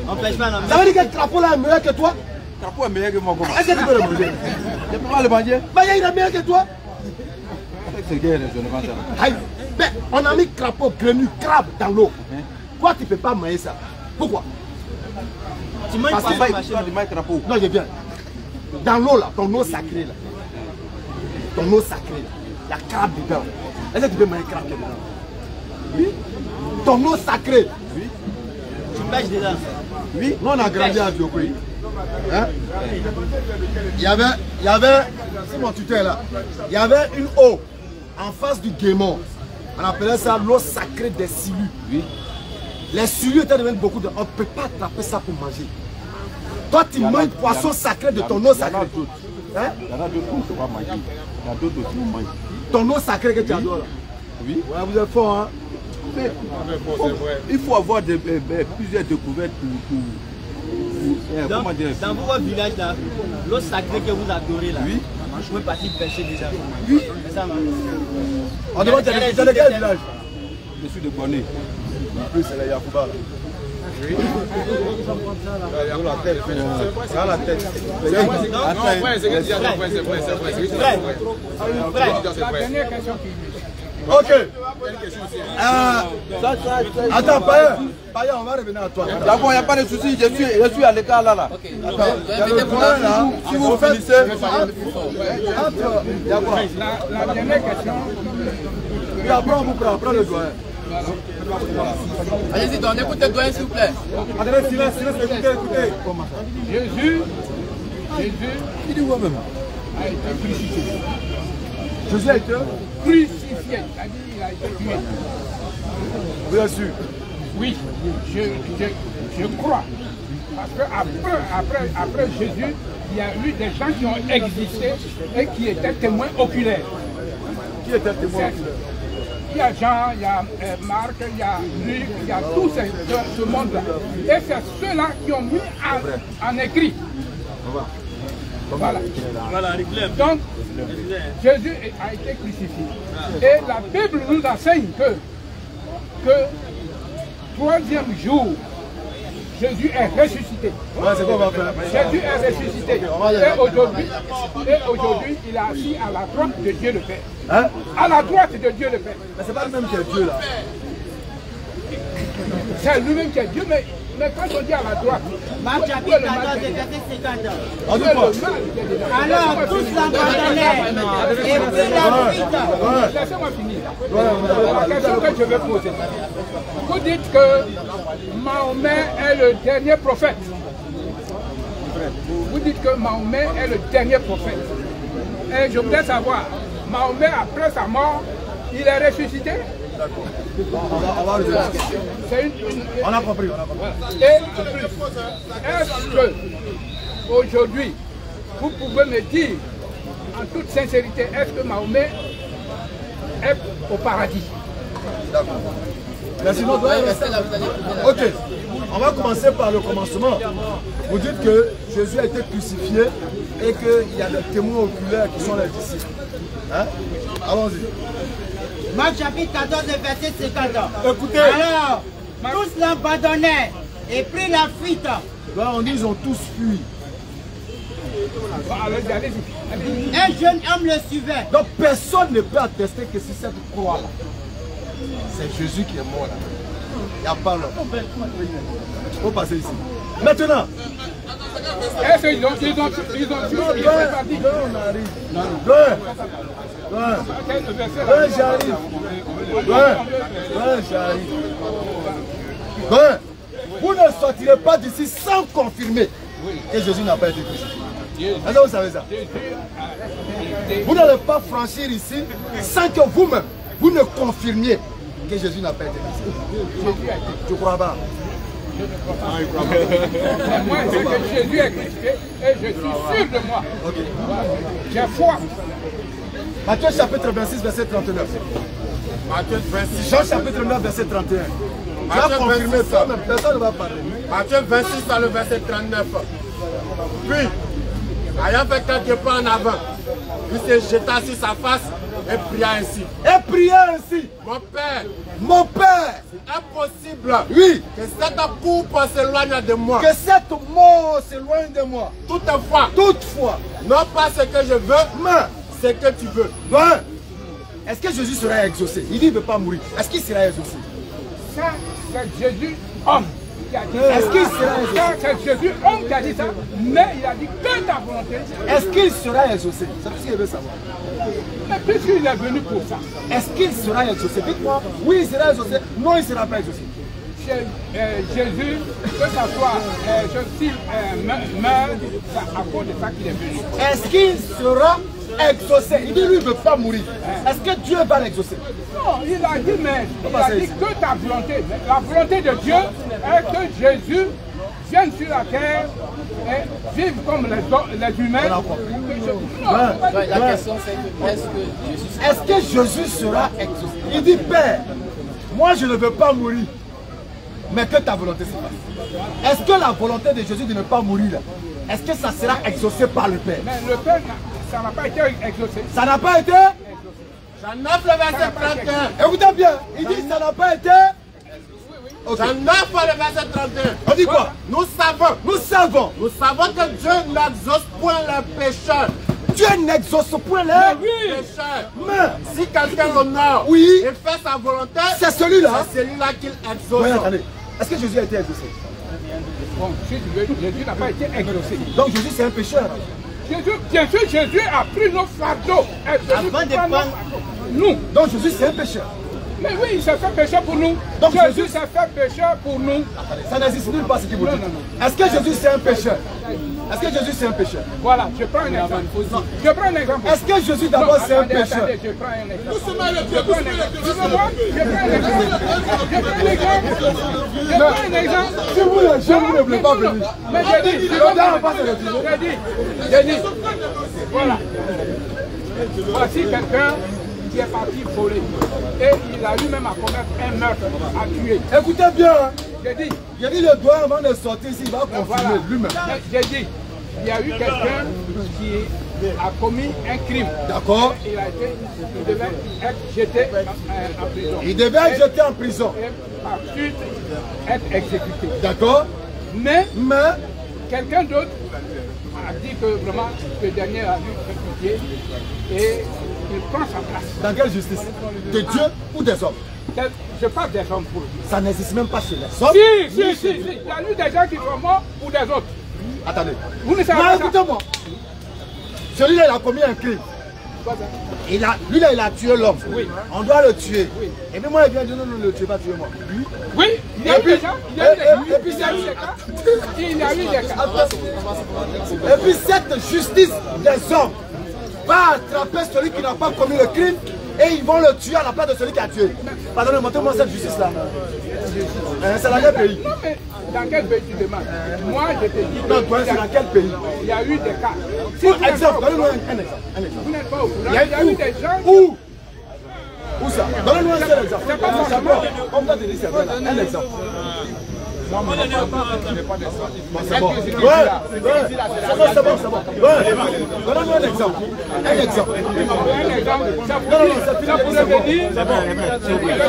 On pêche pas dans Ça veut dire que le crapaud là est meilleur que toi? Le crapaud est meilleur que moi. Est-ce que tu peux le manger? Je peux pas le manger. Il est meilleur que toi. C'est que je ne mange pas. Mais on a mis crapaud, grenouille, crabe dans l'eau. Toi tu ne peux pas manger ça. Pourquoi? Tu manges Parce pas que ça, tu vas du crapaud. Non, je viens. Dans l'eau là, ton eau sacrée là. Ton eau sacrée là. Il y a crabe dedans. Est-ce que tu peux manger crabe dedans? Oui. Ton eau sacrée. Oui. Tu pêches dedans. Oui. Nous on a grandi à Diokoui. Hein? Il y avait, c'est mon tuteur là. Il y avait une eau en face du guémon. On appelait ça l'eau sacrée des silus. Oui. Les silus étaient devenus beaucoup de... On ne peut pas attraper ça pour manger. Toi, tu manges poisson sacré de ton eau sacrée. Hein? Il y en a d'autres qu'on ne peut pas manger. Il y en a d'autres aussi qu'on mange. Ton eau sacrée que tu adores là. Oui. Ouais, vous êtes fort, hein? Mais, il faut avoir plusieurs découvertes pour comment dire, dans votre village là, l'eau sacrée que vous adorez là, oui. Je peux partir pêcher déjà. Oui. C'est ça, man. On demande de quel village? Je suis de Bonnet. En plus, c'est la Yakouba là. Oui. La tête. La tête. La dernière question qui Ok. Attends, Paya, on va revenir à toi. D'abord, il n'y a pas de souci, je suis à l'écart là. Si vous finissez, la dernière question. Et après on vous prend le doigt. Allez-y, on écoute le doigt s'il vous plaît. Attendez, silence, écoutez. Jésus Il dit quoi même? a été crucifié. Jésus a été Crucifié, c'est-à-dire il a été tué. bien sûr. Oui, je crois. Parce qu'après Jésus, il y a eu des gens qui ont existé et qui étaient témoins oculaires. Qui était témoin? Il y a Jean, il y a Marc, il y a Luc, il y a tout ce monde-là. Et c'est ceux-là qui ont mis en écrit. Voilà. Donc, Jésus a été crucifié. Et la Bible nous enseigne que troisième jour, Jésus est ressuscité. Ouais, c'est quoi on va faire? Jésus est ressuscité. Et aujourd'hui, il est assis à la droite de Dieu le Père. Hein? À la droite de Dieu le Père. Mais c'est pas le même que Dieu là. C'est lui-même qui est Dieu, mais quand on dit à la droite, Marc chapitre 14, verset 50. On dit quoi? Alors tous l'abandonnèrent et prirent la fuite. Laissez-moi finir. La question que je vais poser. Vous dites que Mahomet est le dernier prophète. Vous dites que Mahomet est le dernier prophète. Et je voudrais savoir, Mahomet, après sa mort, il est ressuscité? On va revenir. On a compris, on a compris. Et est-ce que aujourd'hui, vous pouvez me dire en toute sincérité, est-ce que Mahomet est au paradis? D'accord. Merci, ok, on va commencer par le commencement. Vous dites que Jésus a été crucifié et qu'il y a des témoins oculaires qui sont les disciples. Hein? Allons-y. Marc chapitre 14, verset 50. Écoutez. Alors, tous l'abandonnèrent et prirent la fuite. Là, on dit ils ont tous fui. Un jeune homme le suivait. Donc personne ne peut attester que c'est cette croix-là. C'est Jésus qui est mort là. Il n'y a pas là. Il faut passer ici. Maintenant. Est-ce qu'ils ont tué? On arrive. J'arrive. Vous ne sortirez pas d'ici sans confirmer que Jésus n'a pas été crucifié. Est-ce que vous savez ça? Vous n'allez pas franchir ici sans que vous-même, vous ne confirmiez que Jésus n'a pas été crucifié. Je ne crois pas. Moi, c'est que Jésus est crucifié et je suis sûr de moi. J'ai foi. Matthieu chapitre 26, verset 39. Matthieu 26. Jean chapitre 9, verset 31. Tu as confirmé ça, mais personne ne va parler. Matthieu 26, à le verset 39. Puis, ayant fait quelques pas en avant, il se jeta sur sa face et pria ainsi. Et pria ainsi. Mon Père, c'est impossible, oui, que cette coupe s'éloigne de moi. Que cette mort s'éloigne de moi. Toutefois, non pas ce que je veux, mais ce que tu veux. Ouais. Est-ce que Jésus sera exaucé? Il dit qu'il ne veut pas mourir. Est-ce qu'il sera exaucé? Ça, c'est Jésus homme qui a dit ça. Est-ce qu'il sera exaucé? Ça, c'est Jésus homme qui a dit ça, mais il a dit que ta volonté. Est-ce qu'il sera exaucé? C'est ce qu'il veut savoir. Mais puisqu'il est venu pour ça. Est-ce qu'il sera exaucé? Dites-moi, oui, il sera exaucé. Non, il ne sera pas exaucé. Jésus, que ça soit, meurt, c'est à cause de ça qu'il est venu. Est-ce qu'il sera exaucé? Il dit lui, il ne veut pas mourir. Est-ce que Dieu va l'exaucer? Non, il a dit, mais il a dit que ta volonté. La volonté de Dieu est que Jésus vienne sur la terre et vive comme les humains. La question c'est est-ce que Jésus sera exaucé? Il dit, Père, moi je ne veux pas mourir, mais que ta volonté se fasse. Est-ce que la volonté de Jésus de ne pas mourir, est-ce que ça sera exaucé par le Père? Mais le Père, ça n'a pas été exaucé. Ça n'a pas été? J'en offre le verset 31. Écoutez bien, il dit ça n'a pas été? Okay. J'en offre le verset 31. On dit quoi? Nous savons que Dieu n'exauce point les pécheurs. Dieu n'exauce point les pécheurs. Mais si quelqu'un l'honore et fait sa volonté, c'est celui-là qu'il exauce. Oui, attendez. Est-ce que Jésus a été exaucé? Bon, Jésus n'a pas été exaucé. Donc Jésus c'est un pécheur. Jésus a pris nos fardeaux. Avant de prendre nous. Donc Jésus c'est un pécheur. Mais oui, il s'est fait pécheur pour nous. Donc Jésus s'est fait pécheur pour nous. Ça n'existe nulle part ce qu'il vous dit. Est-ce que Jésus c'est un pécheur? Est-ce que Jésus c'est un pécheur? Voilà, je prends un exemple. Je prends un exemple. Est-ce que Jésus d'abord c'est un pécheur? Je prends un exemple. Je prends un exemple. Si vous les gens, vous ne voulez pas venir. Mais j'ai dit, voilà. Voici quelqu'un qui est parti voler. Et il a lui-même à commettre un meurtre, à tuer. Écoutez bien. J'ai dit le doigt avant de sortir ici, il va confirmer lui-même. J'ai dit, il y a eu quelqu'un qui a commis un crime. D'accord. Il devait être jeté en prison. Il devait être jeté en prison. Et par suite, être exécuté. D'accord. Mais quelqu'un d'autre a dit que vraiment le dernier a dû réfugier et il prend sa place. Dans quelle justice? De Dieu ou des hommes? Je parle des hommes pour lui. Ça n'existe même pas chez les hommes. Si. Il y a eu des gens qui sont morts pour des autres. Attendez. Vous ne savez non, pas. Écoutez-moi. Celui-là, il a commis un crime. Lui-là, il a tué l'homme. Oui. On doit le tuer. Oui. Et puis moi, il vient de dire non, ne le tuez pas, tuez-moi. Oui, il y a eu des gens. Il y a eu des cas. Il y a eu des cas. Et puis cette justice des hommes va attraper celui qui n'a pas commis le crime et ils vont le tuer à la place de celui qui a tué. Pardonnez, montrez-moi cette justice-là. C'est dans quel pays? Non, mais dans quel pays tu demandes? Moi, je te dis. Non, toi, c'est dans quel pays? Il y a eu des cas. Si exemple, donnez-moi un exemple. Vous n'êtes pas au courant. Il y a eu des gens. Où ça? Donnez-moi un seul exemple. C'est pas ça. Comme toi, tu dis, c'est vrai. Un exemple. Non, mais c'est bon. C'est bon. Donne-moi un exemple. Un exemple.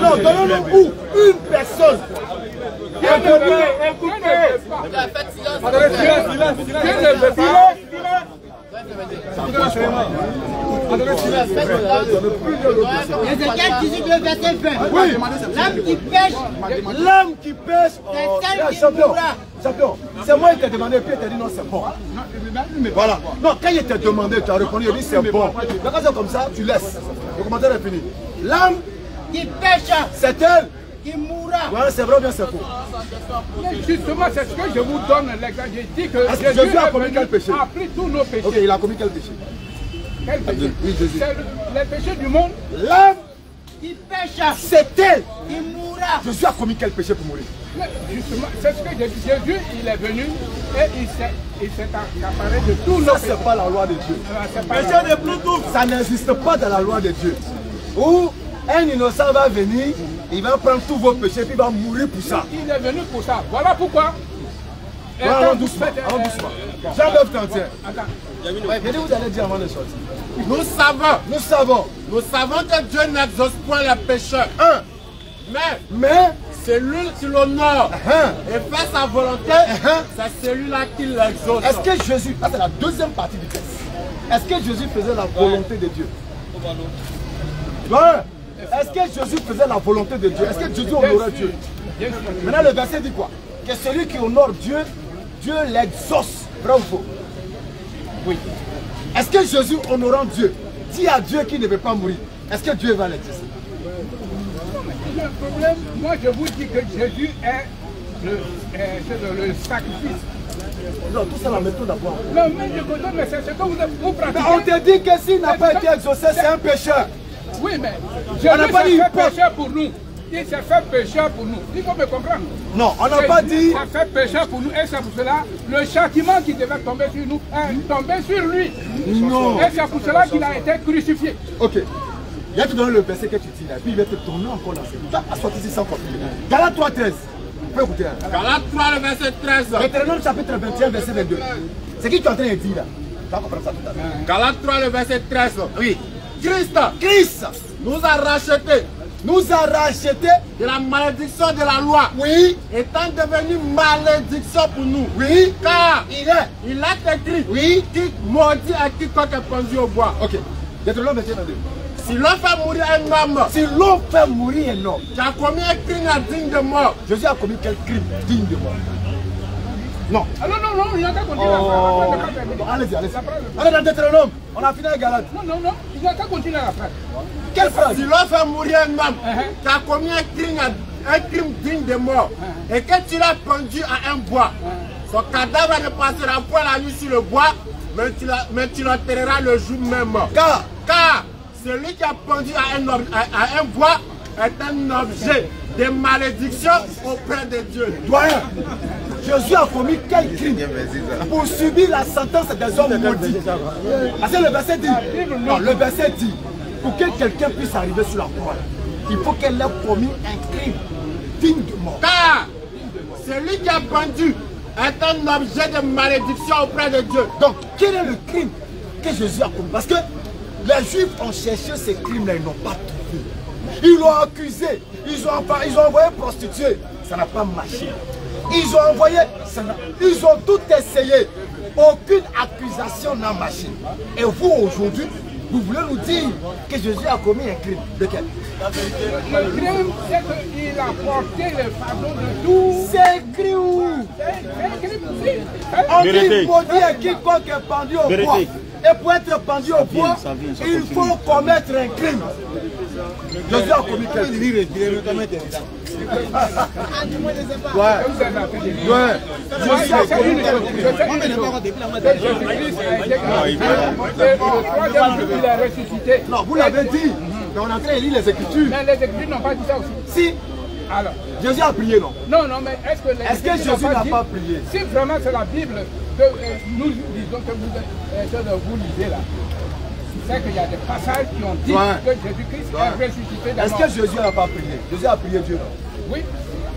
Non, donne-nous où une personne. Ézéchiel 18, le verset 20. Oui. L'âme qui pêche, c'est champion. C'est moi qui t'ai demandé, puis il t'a dit non, c'est bon. Voilà. Non, quand il t'a demandé, tu as répondu, il a dit c'est bon. Mais quand c'est comme ça, tu laisses. Le commentaire est fini. L'âme qui pêche, c'est elle qui mourra. Ouais, c'est vrai ou bien c'est faux? Justement, c'est ce que je vous donne l'exemple. J'ai dit que Jésus a commis quel péché? A pris tous nos péchés. Ok, il a commis quel péché? Quel péché? Oui, Jésus. C'est les péchés du monde. L'âme qui pêche, c'est elle qui mourra. Jésus a commis quel péché pour mourir? Justement, c'est ce que j'ai dit. Jésus, il est venu et il s'est accaparé de tous nos Ça, péchés. c'est pas la loi de Dieu. Péché de Bluetooth. Ça n'existe pas dans la loi de Dieu. Où un innocent va venir, il va prendre tous vos péchés, puis il va mourir pour ça. Il est venu pour ça. Voilà pourquoi. Allons doucement. Jean 9, 31. Attends. Vous allez dire avant de sortir. Nous savons que Dieu n'exauce point les pécheurs. Mais celui qui l'honore et fait sa volonté, c'est celui-là qui l'exauce. Est-ce que Jésus, c'est la deuxième partie du texte, est-ce que Jésus faisait la volonté de Dieu? Est-ce que Jésus faisait la volonté de Dieu? Est-ce que Jésus honorait Dieu? Maintenant le verset dit quoi? Que celui qui honore Dieu, Dieu l'exauce. Vrai ou faux? Oui. Est-ce que Jésus honorant Dieu dit à Dieu qu'il ne veut pas mourir? Est-ce que Dieu va l'exaucer? Le problème, moi je vous dis que Jésus est le sacrifice. Non, tout ça la méthode d'abord. Non, mais je comprends, mais c'est ce que vous pratiquez. Mais on te dit que s'il n'a pas été exaucé, c'est un pécheur. Oui, mais Jésus s'est fait pécheur pour nous. Il s'est fait pécheur pour nous. Il faut me comprendre. Non, on n'a pas dit. Il s'est fait pécheur pour nous et c'est pour cela le châtiment qui devait tomber sur nous est tombé sur lui. Non. Et c'est pour cela qu'il a été crucifié. Ok. Il va te donner le verset que tu dis là, puis il va te tourner encore dans ce. Tu vas sortir ici sans copie. Galates 3, 13. Vous pouvez écouter. Galates 3, le verset 13. Deutéronome chapitre 21, verset 22. C'est qui tu es en train de dire là? Tu vas comprendre ça tout à l'heure. Galates 3, le verset 13. Oui. Christ nous a rachetés. De la malédiction de la loi. Oui. Étant devenu malédiction pour nous. Oui. Car il est écrit. Oui. Qui maudit à quiconque est pendu au bois. Ok. Deutéronome 21, 22. Si l'on fait mourir un homme. Si l'on fait mourir un homme. Tu as commis un crime digne de mort. Jésus a commis quel crime digne de mort? Non. Ah non, il n'y a qu'à continuer allez-y. Allez dans Deutéronome. On a fini avec Galates. Non, il n'y a qu'à continuer la phrase. Quelle phrase? Si l'on fait mourir un homme, tu as commis un crime digne de mort, et que tu l'as pendu à un bois, son cadavre ne passera point la nuit sur le bois, mais tu l'enterreras le jour même. Car celui qui a pendu à un bois est un objet de malédiction auprès de Dieu. Doyen, Jésus a commis quel crime pour subir la sentence des hommes maudits? Parce que le verset dit, non, le verset dit, pour que quelqu'un puisse arriver sur la croix, il faut qu'elle ait commis un crime digne de mort. Car celui qui a pendu est un objet de malédiction auprès de Dieu. Donc, quel est le crime que Jésus a commis? Parce que les Juifs ont cherché ces crimes-là, ils n'ont pas trouvé. Ils l'ont accusé, ils ont envoyé prostituer, ça n'a pas marché. Ils ont envoyé, ils ont tout essayé. Aucune accusation n'a marché. Et vous, aujourd'hui, vous voulez nous dire que Jésus a commis un crime. De quel? Le crime, c'est qu'il a porté le fardeau de tout. C'est écrit où? C'est écrit ici. On dit maudit à quiconque est pendu au bois. Et pour être pendu au bois, il faut commettre un crime. Jésus a commis quel crime? Il a ressuscité. Non, vous l'avez dit. Mais on est en train de lire les Écritures. Mais les Écritures n'ont pas dit ça aussi. Si. Alors. Jésus a prié, non? Non, non, mais est-ce que Jésus n'a pas prié? Si vraiment c'est la Bible que nous disons que vous lisez là, c'est qu'il y a des passages qui ont dit que Jésus-Christ est ressuscité d'abord. Est-ce que Jésus n'a pas prié? Jésus a prié Dieu, non? Oui.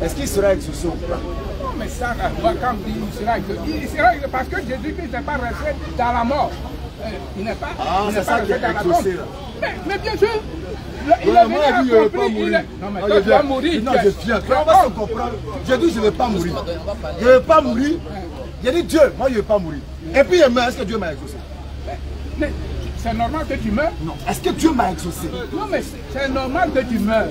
Est-ce qu'il sera exaucé ou pas? Non, mais ça, quand il sera exaucé, parce que Jésus-Christ n'est pas resté dans la mort. Il n'est pas, c'est ça qui est exaucé là. Mais bien sûr, il a venu accomplir. Non, mais toi, tu vas mourir. Non, je viens. On va se comprendre. J'ai dit, je ne vais pas mourir. Je ne vais pas mourir. J'ai dit, Dieu, moi, je ne vais pas mourir. Et puis, il meurt. Est-ce que Dieu m'a exaucé? Mais c'est normal que tu meurs. Non. Est-ce que Dieu m'a exaucé? Non, mais c'est normal que tu meurs.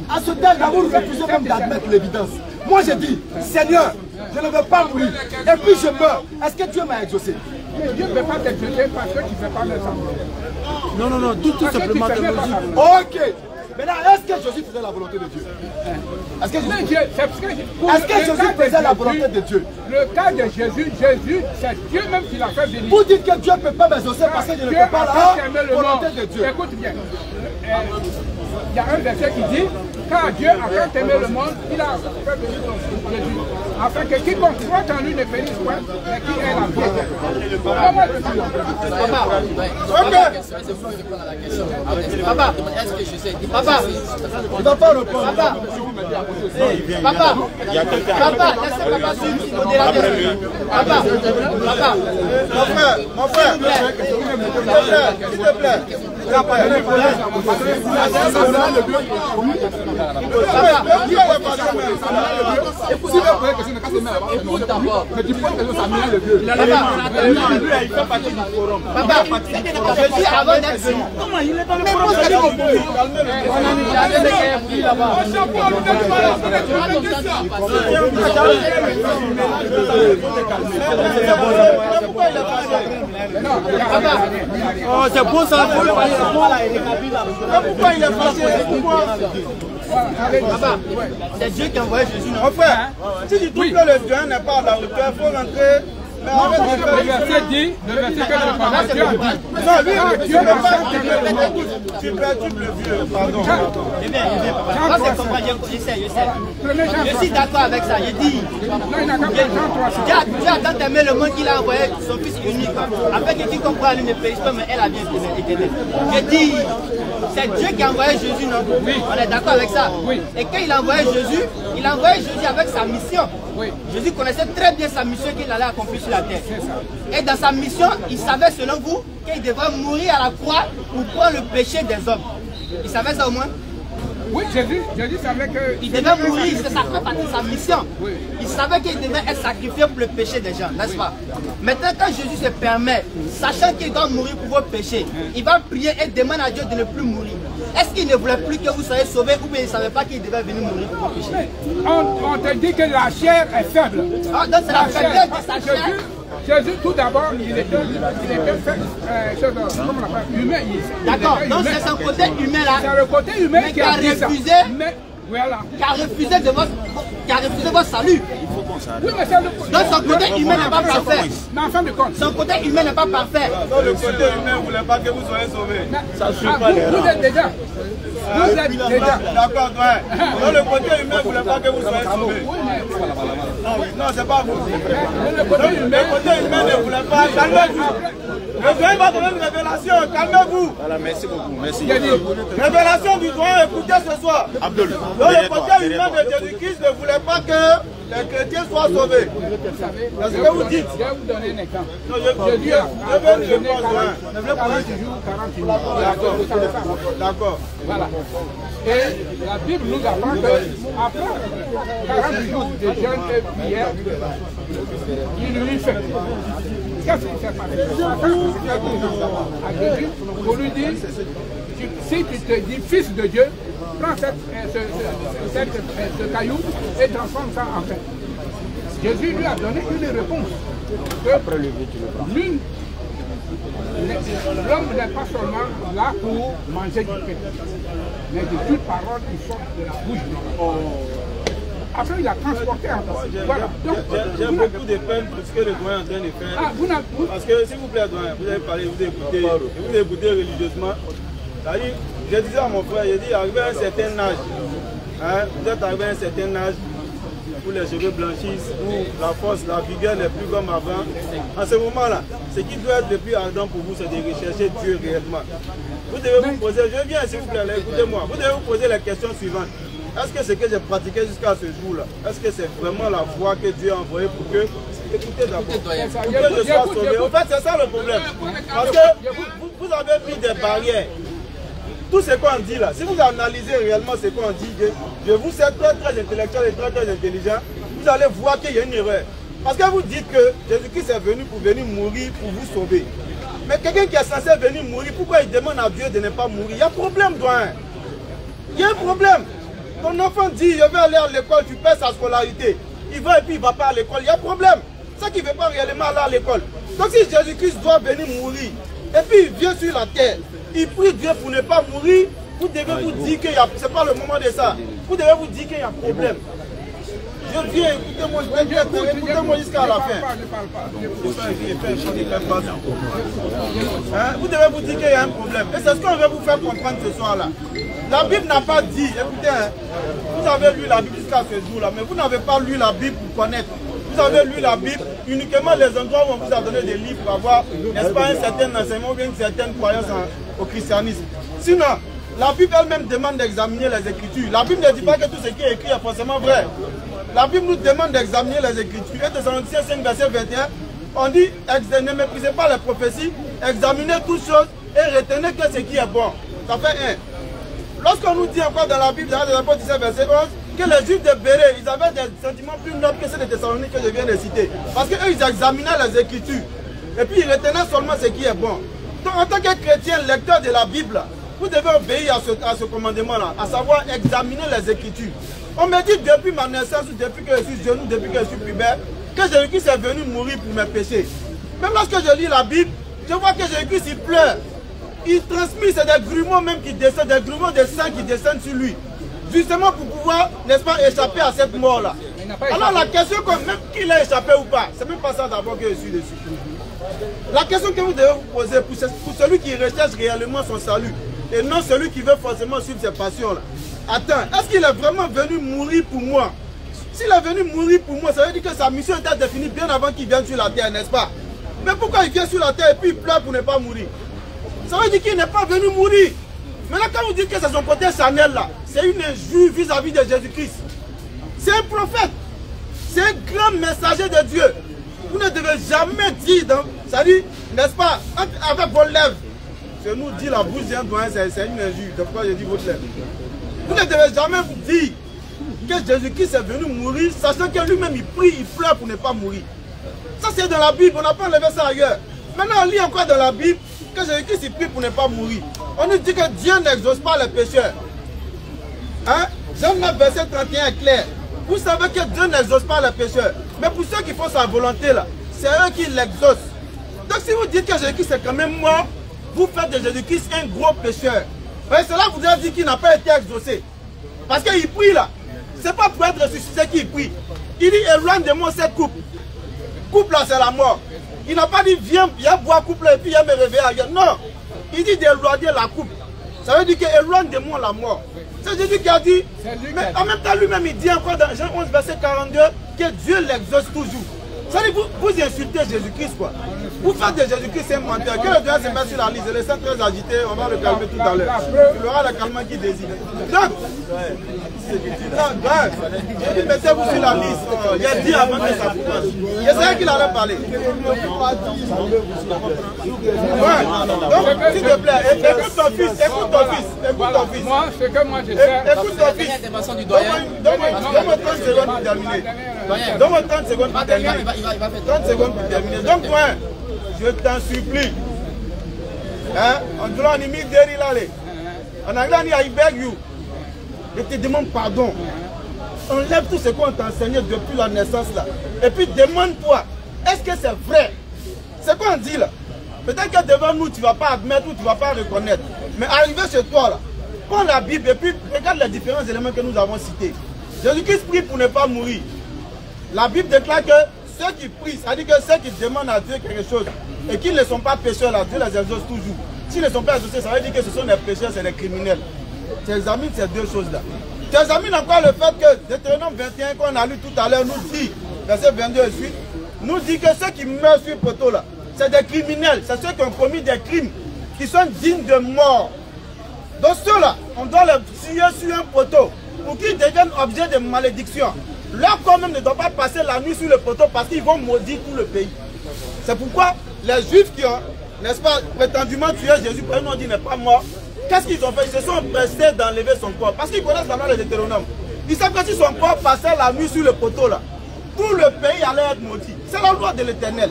À ce temps, d'abord, vous refusez même d'admettre l'évidence. Moi, j'ai dit, Seigneur, je ne veux pas mourir. Et puis, je meurs. Est-ce que Dieu m'a exaucé? Dieu ne peut pas t'exaucer parce que tu ne fais pas le sang. Non, non, non, tout simplement. Ok. Maintenant, est-ce que Jésus faisait la volonté de Dieu? Est-ce que Jésus faisait la volonté de Dieu? Le cas de Jésus, c'est Dieu même qui l'a fait venir. Vous dites que Dieu ne peut pas m'exaucer parce que je ne peux pas la volonté de Dieu. Écoute bien. Il y a un verset qui dit, car Dieu a tant aimé le monde, il a fait venir son Jésus, afin que quiconque croit en lui ne périsse point, mais qui ait la vie. Papa, est-ce que je sais? Papa, il ne va pas répondre. Papa, papa, laissez papa suivre au-delà de lui. Papa, papa, Mon frère, s'il te plaît. écoute d'abord. Papa, je suis avant d'être venu. Comment il est dans le forum? C'est beau ça. Pourquoi il est fâché? Papa, c'est Dieu qui a envoyé Jésus. Mon frère, si tu trouves que le Dieu n'est pas à la hauteur, il faut rentrer. Le verset dit, le verset que je parle, Dieu a dit. Non, lui, Dieu n'a pas dit. Tu perturbes le vieux, pardon. Eh bien, papa, c'est comme je sais. Je suis d'accord avec ça. Je dis, Dieu a tant aimé le monde qu'il a envoyé son fils unique. Afin que tu comprends, lui ne périsse pas, mais elle a bien éternelle. Je dis, c'est Dieu qui a envoyé Jésus, non? Oui. On est d'accord avec ça? Oui. Et quand il a envoyé Jésus, il a envoyé Jésus avec sa mission. Oui. Jésus connaissait très bien sa mission qu'il allait accomplir sur la terre. Et dans sa mission, il savait selon vous qu'il devrait mourir à la croix pour prendre le péché des hommes. Il savait ça au moins? Oui, Jésus savait que... Il devait mourir, c'est ça fait partie de sa mission. Oui. Il savait qu'il devait être sacrifié pour le péché des gens, n'est-ce pas? Maintenant, quand Jésus se permet, sachant qu'il doit mourir pour vos péchés, il va prier et demander à Dieu de ne plus mourir. Est-ce qu'il ne voulait plus que vous soyez sauvés ou bien il ne savait pas qu'il devait venir mourir pour vos péchés? On te dit que la chair est faible. Ah, donc c'est la faiblesse de sa chair. Jésus, tout d'abord, il était fait humain. D'accord, donc c'est son côté humain là. C'est le côté humain qui a refusé. Voilà. Qui a refusé votre salut. Oui, mais c'est donc son côté humain n'est pas parfait. Mais en fin de compte, son côté humain n'est pas parfait. Donc le côté humain ne voulait pas que vous soyez sauvés. Ça suffit pas. Vous êtes déjà. Vous êtes déjà. D'accord, ouais. Donc le côté humain ne voulait pas que vous soyez sauvés. Non, c'est pas vous. Le côté humain ne voulait pas. Le Dieu va donner une révélation. doyen, calmez-vous. Voilà, merci beaucoup. Merci. Révélation du doyen, écoutez ce soir. Abdul, Le côté humain de Jésus-Christ ne voulait pas que les chrétiens soient sauvés. C'est ce que vous dites. Je vais vous donner un exemple. Non, je Dieu a donné 40 jours, 40 minutes. D'accord. Voilà. Et la Bible nous apprend qu'après 40 jours de jeûne et prière, il lui fait. Qu'est-ce qu'il s'est passé à Jésus pour lui dire, si tu te dis fils de Dieu, prends ce caillou et transforme ça en pain. Jésus lui a donné une réponse. L'homme n'est pas seulement là pour manger du pain, mais de toute parole qui sort de la bouche de Dieu. Après, il a transporté encore. Voilà. J'ai beaucoup de peine pour ce que le doyen est en train de faire. Parce que, s'il vous plaît, doyen, vous avez parlé, vous écoutez religieusement. C'est-à-dire, je disais à mon frère, j'ai dit, arrivé à un certain âge, vous êtes arrivé à un certain âge où les cheveux blanchissent, où la force, la vigueur n'est plus comme avant. En ce moment-là, ce qui doit être le plus ardent pour vous, c'est de rechercher Dieu réellement. Vous devez vous poser, je viens s'il vous plaît, écoutez-moi, vous devez vous poser la question suivante. Est-ce que ce que j'ai pratiqué jusqu'à ce jour-là, est-ce que c'est vraiment la voie que Dieu a envoyée pour que, écoutez d'abord, pour que je sois sauvé? En fait, c'est ça le problème. Parce que vous avez mis des barrières. Tout ce qu'on dit là, si vous analysez réellement ce qu'on dit, je vous sais très intellectuel et très intelligent, vous allez voir qu'il y a une erreur. Parce que vous dites que Jésus-Christ est venu pour venir mourir pour vous sauver. Mais quelqu'un qui est censé venir mourir, pourquoi il demande à Dieu de ne pas mourir? Il y a un problème, doyen. Il y a un problème. Ton enfant dit, je vais aller à l'école, tu paies sa scolarité. Il va et puis il ne va pas à l'école. Il y a un problème. C'est qu'il ne veut pas réellement aller à l'école. Donc si Jésus-Christ doit venir mourir, et puis il vient sur la terre, il prie Dieu pour ne pas mourir, vous devez vous dire que ce n'est pas le moment de ça. Vous devez vous dire qu'il y a un problème. Je viens, écoutez-moi jusqu'à la fin. Vous devez vous dire qu'il y a un problème. Et c'est ce qu'on veut vous faire comprendre ce soir-là. La Bible n'a pas dit, écoutez, vous avez lu la Bible jusqu'à ce jour-là, mais vous n'avez pas lu la Bible pour connaître. Vous avez lu la Bible uniquement les endroits où on vous a donné des livres pour avoir, n'est-ce pas, un certain enseignement ou bien une certaine croyance au christianisme. Sinon, la Bible elle-même demande d'examiner les Écritures. La Bible ne dit pas que tout ce qui est écrit est forcément vrai. La Bible nous demande d'examiner les Écritures. Et Thessaloniciens 5, verset 21, on dit, ne méprisez pas les prophéties, examinez toutes choses et retenez que ce qui est bon. Ça fait 1. Lorsqu'on nous dit encore dans la Bible, dans les apôtres 17, verset 11, que les Juifs de Bérée, ils avaient des sentiments plus nobles que ceux de Thessalonique que je viens de citer. Parce qu'eux, ils examinaient les Écritures. Et puis, ils retenaient seulement ce qui est bon. Donc, en tant que chrétien, lecteur de la Bible, vous devez obéir à ce commandement-là, à savoir examiner les Écritures. On me dit depuis ma naissance, depuis que je suis jeune, depuis que je suis pubère, que Jésus-Christ est venu mourir pour mes péchés. Même lorsque je lis la Bible, je vois que Jésus-Christ, il pleure. Il transmet, c'est des grumeaux même qui descendent, des grumeaux de sang qui descendent sur lui. Justement pour pouvoir, n'est-ce pas, échapper à cette mort-là. Alors la question, même qu'il a échappé ou pas, c'est même pas ça d'abord que je suis dessus. La question que vous devez vous poser pour celui qui recherche réellement son salut, et non celui qui veut forcément suivre ses passions-là. Attends, est-ce qu'il est vraiment venu mourir pour moi? S'il est venu mourir pour moi, ça veut dire que sa mission était définie bien avant qu'il vienne sur la terre, n'est-ce pas? Mais pourquoi il vient sur la terre et puis il pleure pour ne pas mourir? Ça veut dire qu'il n'est pas venu mourir. Maintenant, quand vous dites que c'est son côté charnel là, c'est une injure vis-à-vis de Jésus-Christ. C'est un prophète. C'est un grand messager de Dieu. Vous ne devez jamais dire, ça dit, n'est-ce pas, avec vos lèvres. Ce nous dit la bouche d'un doyen, c'est une injure. Donc pourquoi je dis votre lèvre? Vous ne devez jamais vous dire que Jésus-Christ est venu mourir, sachant que lui-même il prie, il pleure pour ne pas mourir. Ça c'est dans la Bible, on n'a pas enlevé ça ailleurs. Maintenant on lit encore dans la Bible que Jésus-Christ il prie pour ne pas mourir. On nous dit que Dieu n'exauce pas les pécheurs. Hein? Jean 9, verset 31 est clair. Vous savez que Dieu n'exauce pas les pécheurs. Mais pour ceux qui font sa volonté là, c'est eux qui l'exaucent. Donc si vous dites que Jésus-Christ est quand même mort, vous faites de Jésus-Christ un gros pécheur. Et cela vous a dit qu'il n'a pas été exaucé. Parce qu'il prie là. Ce n'est pas pour être ressuscité qu'il prie. Il dit éloigne de moi cette coupe. Coupe là c'est la mort. Il n'a pas dit viens boire coupe là et puis viens me réveiller ailleurs. Non. Il dit d'éloigner la coupe. Ça veut dire que éloigne de moi la mort. C'est Jésus qui a dit. Mais en même temps lui-même il dit encore dans Jean 11 verset 42 que Dieu l'exauce toujours. Ça veut dire vous insultez Jésus-Christ quoi. Vous faites de Jésus-Christ un menteur. Que le doigt se met sur la liste. Je le sens très agité. On va le calmer tout à l'heure. Il aura le calmant qui désire. Donc, mettez-vous sur la liste. Il a dit avant que ça commence. Je savais qu'il allait parler. Donc, s'il te plaît, écoute ton fils. Écoute ton fils. Écoute ton fils. Moi, ce que moi je sais. Écoute ton fils. Donne-moi 30 secondes pour terminer. Donne-moi 30 secondes pour terminer. 30 secondes pour terminer. Donc, moi, je t'en supplie. Hein? En disant, on imite derrière l'aller. En anglais, on dit, I beg you. Je te demande pardon. Enlève tout ce qu'on t'a enseigné depuis la naissance là. Et puis demande-toi, est-ce que c'est vrai? C'est quoi on dit là? Peut-être que devant nous, tu ne vas pas admettre ou tu ne vas pas reconnaître. Mais arrivé chez toi là, prends la Bible et puis regarde les différents éléments que nous avons cités. Jésus-Christ prie pour ne pas mourir. La Bible déclare que ceux qui prient, c'est-à-dire que ceux qui demandent à Dieu quelque chose et qui ne sont pas pécheurs là, Dieu les exauce toujours. S'ils ne sont pas exaucés, ça veut dire que ce sont des pécheurs, c'est des criminels. Tu examines ces deux choses-là. Tu examines encore le fait que Deutéronome 21 qu'on a lu tout à l'heure nous dit, verset 22 et suite, nous dit que ceux qui meurent sur le poteau là, c'est des criminels, c'est ceux qui ont commis des crimes, qui sont dignes de mort. Donc ceux-là, on doit les tuer sur un poteau pour qu'ils deviennent objet de malédiction. Leur corps même ne doit pas passer la nuit sur le poteau parce qu'ils vont maudire tout le pays. C'est pourquoi les Juifs qui ont, n'est-ce pas, prétendument tué Jésus, pour nous on dit n'est pas mort, qu'est-ce qu'ils ont fait? Ils se sont pressés d'enlever son corps parce qu'ils connaissent la loi de Deutéronome. Ils savent que si son corps passait la nuit sur le poteau là, tout le pays allait être maudit. C'est la loi de l'Éternel.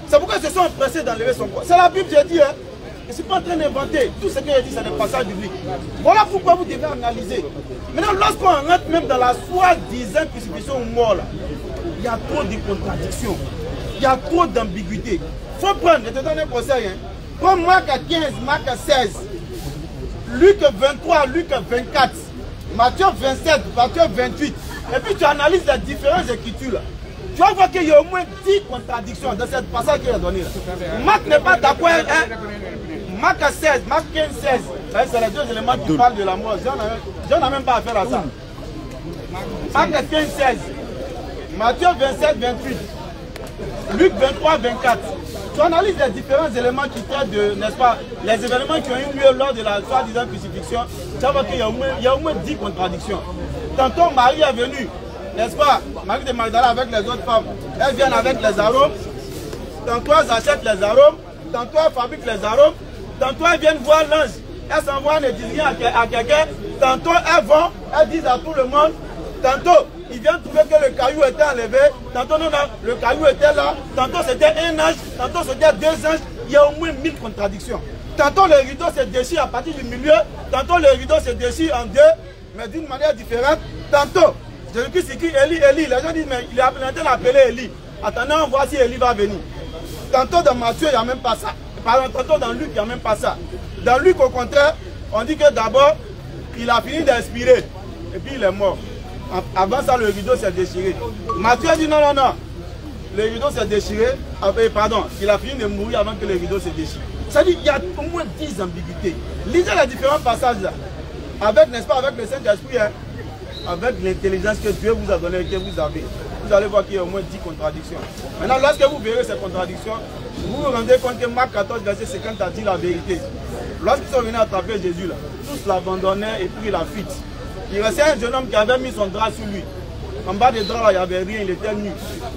C'est pourquoi ils se sont pressés d'enlever son corps. C'est la Bible, j'ai dit, hein. Je ne suis pas en train d'inventer. Tout ce que j'ai dit, c'est des passages bibliques. Voilà pourquoi vous devez analyser. Maintenant, lorsqu'on rentre même dans la soi-disant crucifixion ou mort, là, il y a trop de contradictions. Il y a trop d'ambiguïté. Il faut prendre, je te donne un conseil. Hein. Prends Marc 15, Marc 16, Luc 23, Luc 24, Matthieu 27, Matthieu 28. Et puis tu analyses les différentes écritures. Là. Tu vas voir qu'il y a au moins 10 contradictions dans cette passage qu'il a donné. Là. Marc n'est pas d'accord. Hein? Marc 16, Marc 15, 16. C'est les deux éléments qui parlent de la mort. Jean n'a même pas affaire à ça. Marc 15, 16. Matthieu 27, 28. Luc 23, 24. Tu analyses les différents éléments qui traitent de, n'est-ce pas, les événements qui ont eu lieu lors de la soi-disant crucifixion. Tu vas voir qu'il y a au moins 10 contradictions. Tantôt Marie est venue, n'est-ce pas, Marie de Magdala avec les autres femmes. Elles viennent avec les arômes. Tantôt elles achètent les arômes. Tantôt elles fabriquent les arômes. Tantôt elles viennent voir l'ange. Elles s'envoient, ne disent rien à quelqu'un. Tantôt elles vont, elles disent à tout le monde. Tantôt ils viennent trouver que le caillou était enlevé. Tantôt non, le caillou était là. Tantôt c'était un ange. Tantôt c'était deux anges. Il y a au moins 1000 contradictions. Tantôt le rideau se déchire à partir du milieu. Tantôt le rideau se déchire en deux, mais d'une manière différente. Tantôt, Jésus-Christ écrit Élie, Élie. Les gens disent, mais il est en train d'appeler Élie. Attendez, on voit si Élie va venir. Tantôt dans Matthieu, il n'y a même pas ça. Pardon, tantôt dans Luc, il n'y a même pas ça. Dans Luc, au contraire, on dit que d'abord, il a fini d'inspirer. Et puis il est mort. Avant ça, le rideau s'est déchiré. Matthieu dit non, non, non. Le rideau s'est déchiré. Pardon, il a fini de mourir avant que le rideau se déchire. Ça dit qu'il y a au moins 10 ambiguïtés. Lisez les différents passages là. Avec, n'est-ce pas, avec le Saint-Esprit, hein, avec l'intelligence que Dieu vous a donnée et que vous avez. Vous allez voir qu'il y a au moins 10 contradictions. Maintenant, lorsque vous verrez ces contradictions, vous vous rendez compte que Marc 14, verset 50 a dit la vérité. Lorsqu'ils sont venus attraper Jésus, là, tous l'abandonnaient et prirent la fuite. Il restait un jeune homme qui avait mis son drap sur lui. En bas des draps, il n'y avait rien, il était nu.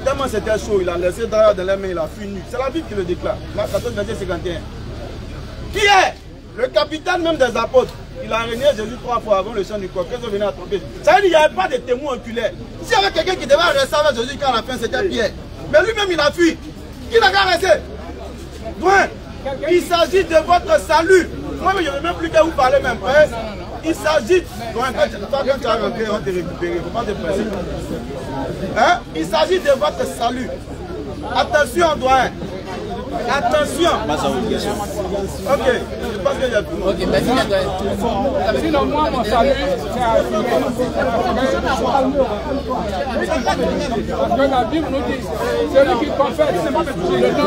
Tellement c'était chaud, il a laissé le drap dans les mains, il a fui nu. C'est la Bible qui le déclare. Marc 14, verset 51. Qui est le capitaine même des apôtres? Il a régné Jésus 3 fois avant le chant du corps. Qu'est-ce qu'ils venaient attraper? Ça veut dire qu'il n'y avait pas de témoins oculaires. S'il y avait quelqu'un qui devait rester avec Jésus quand à la fin, c'était Pierre. Mais lui-même, il a fui. Qui n'a qu'à rester? Donc, il s'agit de votre salut. Moi, je ne veux même plus que vous parlez même. Il s'agit. Quand tu as rentré, on te récupère. Il ne faut pas te presser. Hein? Il s'agit de votre salut. Attention, doyen. Attention. Ok, je pense que j'ai tout. Ok, merci. Sinon, moi, mon salut, c'est assuré. Parce que la Bible nous dit, celui qui confesse le nom de Jésus.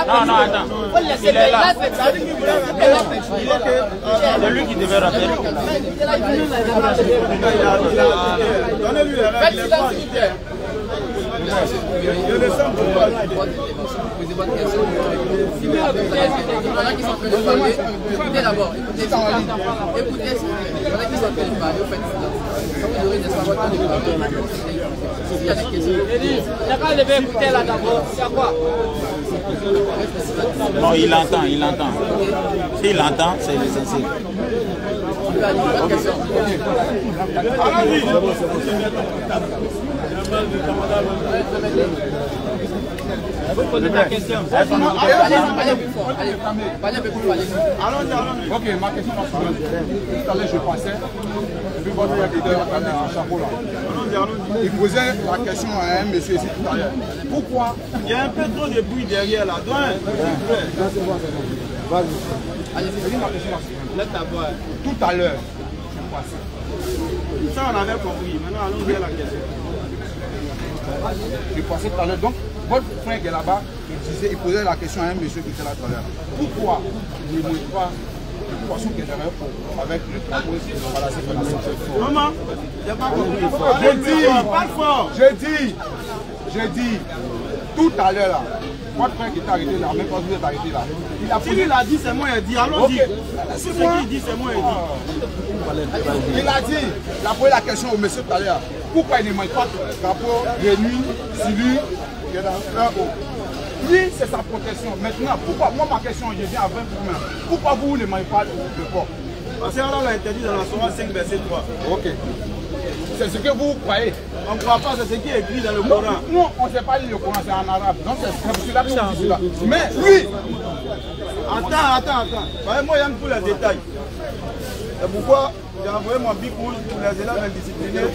Non, attends. Il est là. C'est lui qui devait rater. Donnez-lui les règles. Je le sens pour pas. Posez votre question. Il y en a qui sont en train de parler. Écoutez d'abord. Écoutez, s'il vous plaît. Il y en a qui sont en train de parler. Au fait, vous aurez des savoir de parler. S'il y a des questions. D'accord, je vais écouter là d'abord. C'est quoi? Non, il entend, il entend. S'il entend, c'est l'essentiel. Vous posez ta question. Allez plus fort. Allez un peu plus fort. Allons-y. Ok, ma question va se poser. Tout à l'heure, je passais. Vu votre leader avec un chapeau là. Il posait la question à un monsieur ici tout à l'heure. Pourquoi? Il y a un peu trop de bruit derrière là. Allez-y, ma question va se poser. Laisse ta voix. Tout à l'heure, je passais. Ça, on avait compris. Maintenant, allons-y à la question. Je passais tout à l'heure. Donc, votre frère qui est là-bas, il posait la question à un monsieur qui était là tout à l'heure. Pourquoi il ne mange pas le poisson qui est derrière avec le trapeau et le balancier de la santé? Maman, j'ai pas compris. J'ai dit, tout à l'heure là, votre frère qui est arrêté là, même quand vous êtes arrêté là, il a si lui l'a dit, c'est moi qui ai dit. Allons-y. Si c'est qui dit, c'est moi qui ai dit. Il a dit, il a posé la question au monsieur tout à l'heure. Pourquoi il ne mange pas de trapeau de nuit sur lui qui est dans un haut? Lui, c'est sa protection. Maintenant, pourquoi? Moi, ma question, je viens à 20 pour moi. Pourquoi vous ne mangez pas de porc? Parce que Allah l'a interdit dans la Sourate 5, verset 3. Ok. C'est ce que vous croyez. On ne croit pas, c'est ce qui est écrit dans le Coran. Non, on ne sait pas lire le Coran, c'est en arabe. Donc c'est celui-là que vous dites là. Mais lui... Attends. Moi, j'aime tous les détails. C'est pourquoi j'ai envoyé mon Big Rouge pour les élèves indisciplinés.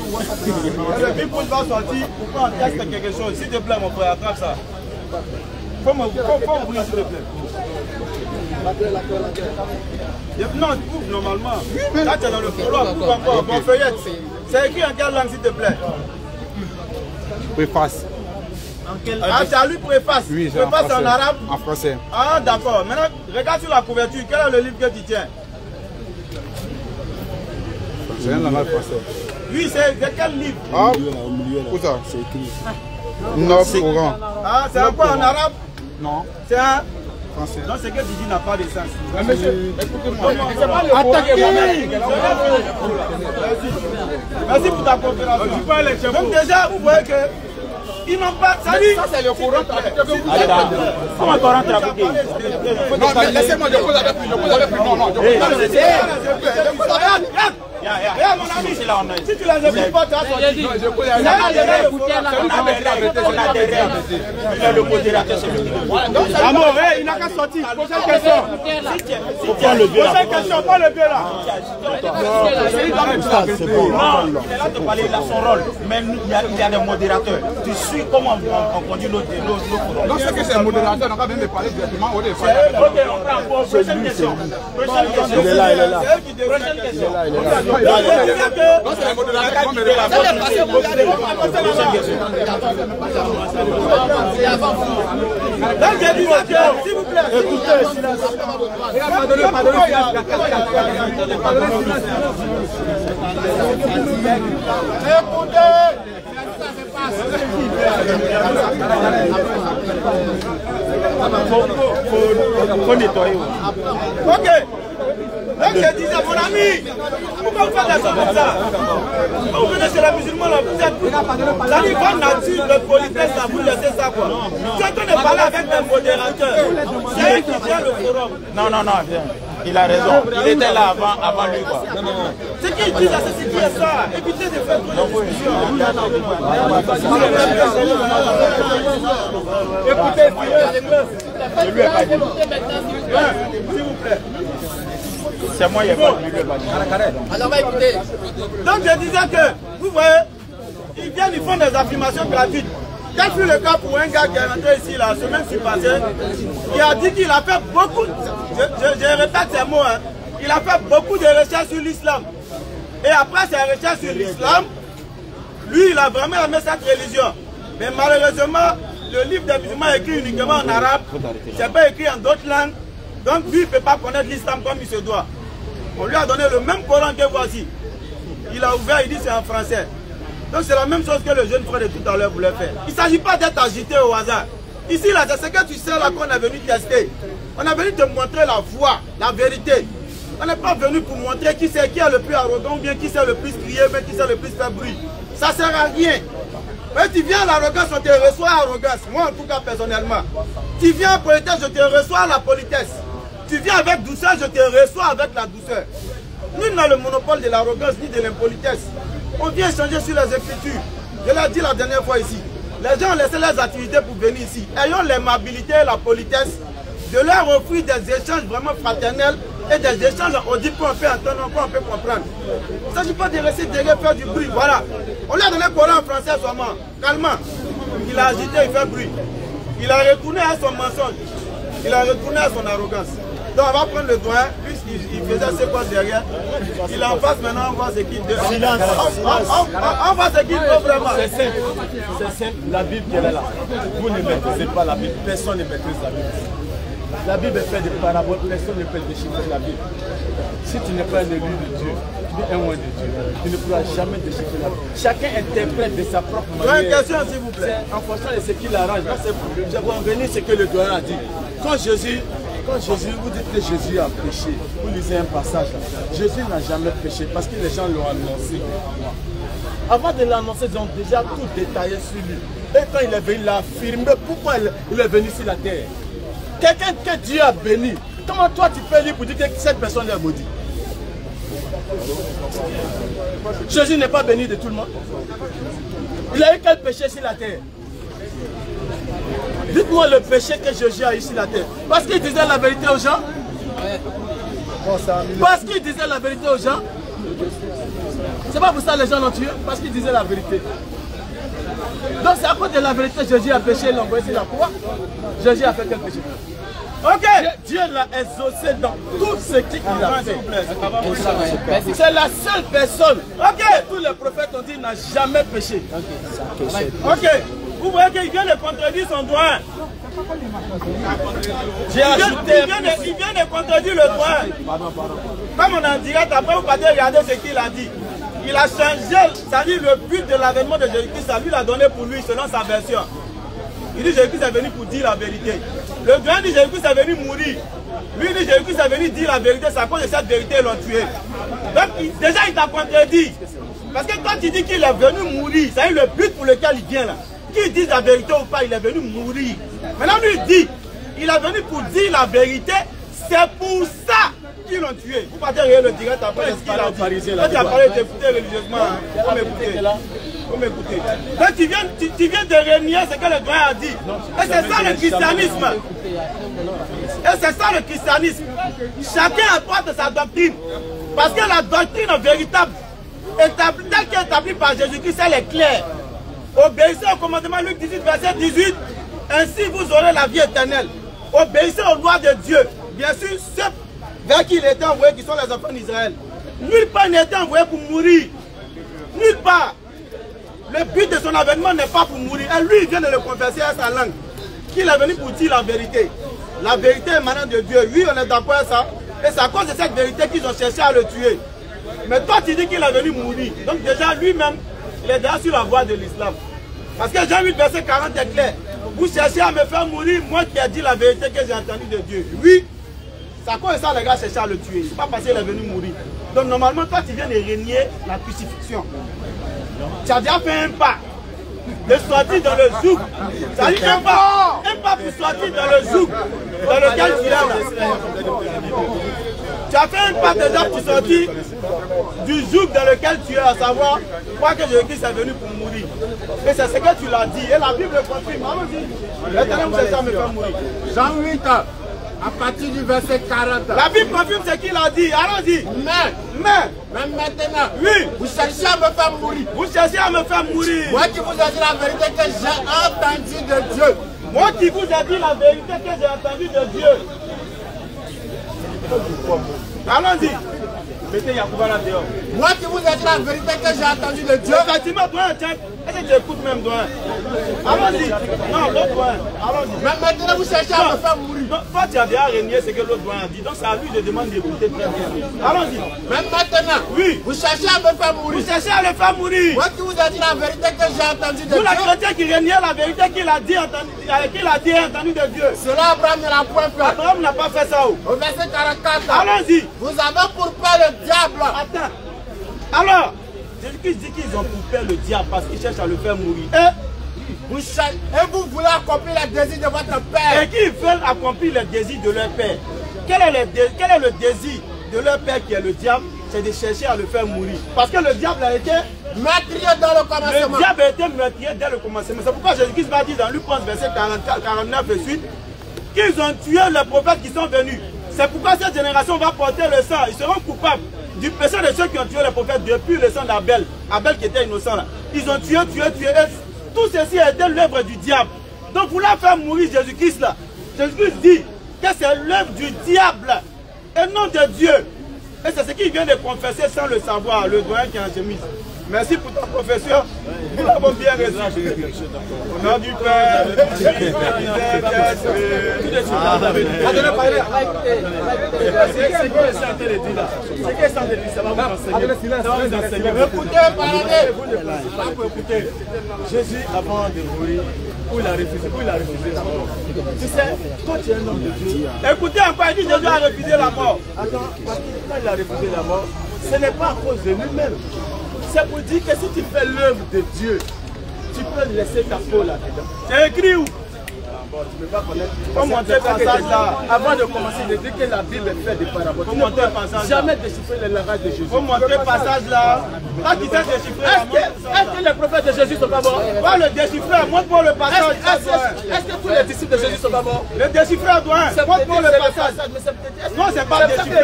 Le Big Rouge va sortir pour qu'on teste quelque chose. S'il te plaît, mon frère, attrape ça. Faut ouvrir, s'il te plaît. Non, tu ouvres normalement. Là, tu es dans le couloir, ouvre encore. Mon feuillette. C'est écrit en quelle langue, s'il te plaît? Préface. Ah, tu as lu préface? Oui, c'est préface en arabe? En français. Ah, d'accord. Maintenant, regarde sur la couverture. Quel est le livre que tu tiens? C'est un langage français. Oui, c'est de quel livre? Ah, où ça? C'est écrit. Non, Coran. Ah, c'est quoi en arabe? Non. C'est un français. Donc, ce que tu dis n'a pas de sens. Mais monsieur, écoutez-moi. C'est pas le Coran. Merci pour ta coopération. Donc, déjà, vous voyez que. Ils n'ont pas. Ça c'est le Coran. Comment le Coran trafiqué? Non, mais laissez-moi, je pose avec lui. Non, je pose avec lui. Regarde mon ami, c'est là on a. Si tu les écoutes pas, tu as sorti. On a des règles. Le modérateur, c'est lui. Amour, il n'a qu'à sortir. Prochaine question. Prochaine question, pas le vieux là. Non, il est là de parler, il a son rôle. Mais il y a des modérateurs. Tu suis comment on conduit l'autre. Non, c'est que c'est un modérateur, on va même parler directement au départ. Ok, on prend prochaine question. Il est là. Prochaine question. Non, c'est un modérateur qui me s'il vous plaît. Faut nettoyer. Ok. Donc je disais, mon ami, pourquoi vous faites des choses comme ça? Quand vous venez chez les musulmans, là, vous êtes. Ça dit, votre nature de politesse, là, vous laissez ça quoi. Tu es en train de parler avec des modérateurs. C'est eux qui gèrent le forum. Non, viens. Il a raison. Il était là avant lui quoi. Ce qu'ils disent, c'est ce qui est ça. Évitez de faire trop de discussions. Écoutez, s'il vous plaît. c'est moi qui ai pas. Alors, va écouter. Donc je disais que, vous voyez, ils viennent, ils font des affirmations gratuites. Quel fut le cas pour un gars qui est rentré ici la semaine passée, qui a dit qu'il a fait beaucoup, je répète ces mots, hein, il a fait beaucoup de recherches sur l'islam. Et après ces recherches sur l'islam, Lui, il a vraiment aimé cette religion. Mais malheureusement, le livre des musulmans est écrit uniquement en arabe. C'est pas écrit en d'autres langues. Donc lui, il ne peut pas connaître l'islam comme il se doit. On lui a donné le même Coran que voici. Il a ouvert, il dit c'est en français. Donc c'est la même chose que le jeune frère de tout à l'heure voulait faire. Il ne s'agit pas d'être agité au hasard. Ici, là, c'est ce que tu sais là qu'on est venu tester. On est venu te montrer la foi, la vérité. On n'est pas venu pour montrer qui c'est qui est le plus arrogant ou bien qui c'est le plus crier, mais qui c'est le plus faire bruit. Ça ne sert à rien. Mais tu viens à l'arrogance, on te reçoit à l'arrogance. Moi, en tout cas, personnellement. Tu viens à la politesse, je te reçois à la politesse. Tu viens avec douceur, je te reçois avec la douceur. Nous n'avons le monopole de l'arrogance ni de l'impolitesse. On vient changer sur les écritures. Je l'ai dit la dernière fois ici. Les gens ont laissé leurs activités pour venir ici. Ayons l'aimabilité et la politesse de leur offrir des échanges vraiment fraternels et des échanges audibles qu'on peut entendre, qu'on peut comprendre. Il ne s'agit pas de rester derrière faire du bruit. Voilà. On lui a donné le Coran en français seulement. Calmement. Il a agité, il fait bruit. Il a retourné à son mensonge. Il a retourné à son arrogance. Donc on va prendre le doigt, puisqu'il faisait ses postes derrière. Il est en face maintenant, on voit ce qu'il doit. On voit ce qu'il doit vraiment. C'est simple. C'est simple. La Bible qui est là. Vous ne maîtrisez pas la Bible. Personne ne maîtrise la Bible. La Bible est faite de paraboles. Personne ne peut déchiffrer la Bible. Si tu n'es pas un élu de Dieu, tu es un loin de Dieu. Tu ne pourras jamais déchiffrer la Bible. Chacun interprète de sa propre manière. Une question s'il vous plaît. En fonction de ce qu'il arrange. Je vais en venir ce que le doyen a dit. Quand Jésus, vous dites que Jésus a péché, vous lisez un passage là. Jésus n'a jamais péché parce que les gens l'ont annoncé. Avant de l'annoncer, ils ont déjà tout détaillé sur lui. Et quand il est venu, il a affirmé pourquoi il est venu sur la terre. Quelqu'un que Dieu a béni, comment toi tu peux lire pour dire que cette personne est maudite? Jésus n'est pas béni de tout le monde. Il a eu quel péché sur la terre? Dites-moi le péché que Jésus a eu sur la terre. Parce qu'il disait la vérité aux gens. Parce qu'il disait la vérité aux gens. C'est pas pour ça que les gens l'ont tué. Parce qu'il disait la vérité. Donc c'est à cause de la vérité que Jésus a péché, il l'a envoyé sur la croix. Jésus a fait quel péché? Ok. Dieu l'a exaucé dans tout ce qu'il a fait. C'est la seule personne. Ok. Tous les prophètes ont dit n'a jamais péché. Ok. Vous voyez qu'il vient de contredire son doigt. Il vient de contredire le doigt. Comme on en direct, après vous partez regarder ce qu'il a dit. Il a changé, c'est-à-dire le but de l'avènement de Jésus-Christ, ça lui l'a donné pour lui selon sa version. Il dit Jésus-Christ est venu pour dire la vérité. Le doyen dit Jésus-Christ est venu mourir. Lui dit Jésus-Christ est venu dire la vérité, c'est à cause de cette vérité qu'ils l'ont tué. Donc déjà il t'a contredit. Parce que quand tu dis qu'il est venu mourir, c'est le but pour lequel il vient là. Qu'il dise la vérité ou pas, il est venu mourir. Maintenant lui dit, il est venu pour dire la vérité, c'est pour ça qu'ils l'ont tué. Vous partez regarder le direct après ce qu'il a dit. Quand tu as parlé d'écouter religieusement, faut m'écouter. Donc tu viens de renier ce que le doyen a dit. Et c'est ça le christianisme. Et c'est ça le christianisme. Chacun apporte sa doctrine. Parce que la doctrine véritable, telle qu'elle est établie par Jésus-Christ, elle est claire. Obéissez au commandement Luc 18, verset 18. Ainsi vous aurez la vie éternelle. Obéissez aux lois de Dieu. Bien sûr, ceux vers qui il était envoyé, qui sont les enfants d'Israël. Nulle part il n'a été envoyé pour mourir. Nulle part. Le but de son avènement n'est pas pour mourir. Et lui, il vient de le confesser à sa langue. Qu'il est venu pour dire la vérité. La vérité émanant de Dieu. Oui, on est d'accord avec ça. Et c'est à cause de cette vérité qu'ils ont cherché à le tuer. Mais toi, tu dis qu'il est venu mourir. Donc déjà, lui-même, il est déjà sur la voie de l'islam. Parce que Jean 8, verset 40 est clair. Vous cherchez à me faire mourir, moi qui ai dit la vérité que j'ai entendue de Dieu. Oui, c'est à cause de ça les gars cherchent à le tuer. C'est pas parce qu'il est venu mourir. Donc normalement, toi, tu viens de régner la crucifixion. Tu as déjà fait un pas de sortir dans le zouk. Ça dit un pas pour sortir dans le zouk dans lequel tu es là. Tu as fait un pas déjà pour sortir du zouk dans lequel tu es, à savoir, crois que Jésus-Christ est venu pour mourir. Et c'est ce que tu l'as dit. Et la Bible confirme. Allons-y. L'éternel vous essaie de me faire mourir. Jean 8, à partir du verset 40. La Bible confirme ce qu'il a dit. Allons-y. Mais maintenant, oui, vous cherchez à me faire mourir. Vous cherchez à me faire mourir. Moi qui vous ai dit la vérité que j'ai entendue de Dieu. Moi qui vous ai dit la vérité que j'ai entendue de Dieu. Allons-y. Mettez Yacouba là dehors. Moi qui vous ai dit la vérité que j'ai entendu de Dieu. Effectivement, doyen, est-ce que tu écoutes même, doyen? Allons-y. Non, l'autre doyen. Allons-y. Mais maintenant, vous cherchez à me faire mourir. Toi, tu as déjà renié ce que l'autre doyen a dit. Donc, c'est à lui de demander d'écouter très bien. Allons-y. Même maintenant, oui. Vous cherchez à me faire mourir. Vous cherchez à le faire mourir. Moi qui vous ai dit la vérité que j'ai entendu de Dieu. Vous, la chrétien qui reniait la vérité qu'il a dit et entendu de Dieu. Cela, Abraham ne l'a point fait. Abraham n'a pas fait ça. Au verset 44. Allons-y. Vous avez pour peur le diable. Attends. Alors, Jésus-Christ dit qu'ils ont pour peur le diable parce qu'ils cherchent à le faire mourir. Et vous voulez accomplir les désirs de votre père. Et qui veulent accomplir les désirs de leur père. Quel est le désir de leur père qui est le diable? C'est de chercher à le faire mourir. Parce que le diable a été meurtrier dans le commencement. Le diable a été meurtrier dès le commencement. C'est pourquoi Jésus-Christ va dire dans Luc 11, verset 49 et suite, qu'ils ont tué les prophètes qui sont venus. C'est pourquoi cette génération va porter le sang. Ils seront coupables du péché de ceux qui ont tué les prophètes depuis le sang d'Abel. Abel qui était innocent là. Ils ont tué. Et tout ceci a été l'œuvre du diable. Donc vous la faire mourir Jésus-Christ là. Jésus-Christ dit que c'est l'œuvre du diable et non de Dieu. Et c'est ce qu'il vient de confesser sans le savoir, le doyen qui est en chemise. Merci pour ta profession. Nous l'avons bien reçu. Au nom du Père, du Fils et du Saint-Esprit. C'est quoi le Saint de dire là? C'est quoi le Saint de dire? Ça va vous enseigner. Écoutez, parlez. Écoutez, Jésus, avant de mourir, où il a refusé la mort. Tu sais, quand tu es un homme de Dieu. Écoutez encore, il dit Jésus a refusé la mort. Attends, parce que quand il a refusé la mort, ce n'est pas à cause de lui-même. C'est pour dire que si tu fais l'œuvre de Dieu, tu peux laisser ta peau là-dedans. C'est écrit où? Tu ne peux pas connaître. Comment montrer passage là? Avant de commencer, il dit que la Bible est faite de paraboles. Comment montrer passage là? Jamais déchiffrer le langage de Jésus. Comment montrer passage là? Pas qui sait déchiffrer. Est-ce que les prophètes de Jésus sont pas morts? Pas le déchiffreur, montre-moi le passage. Est-ce que tous les disciples de Jésus sont pas morts? Le déchiffreur doit. Montre-moi le passage. Non, c'est pas le déchiffreur.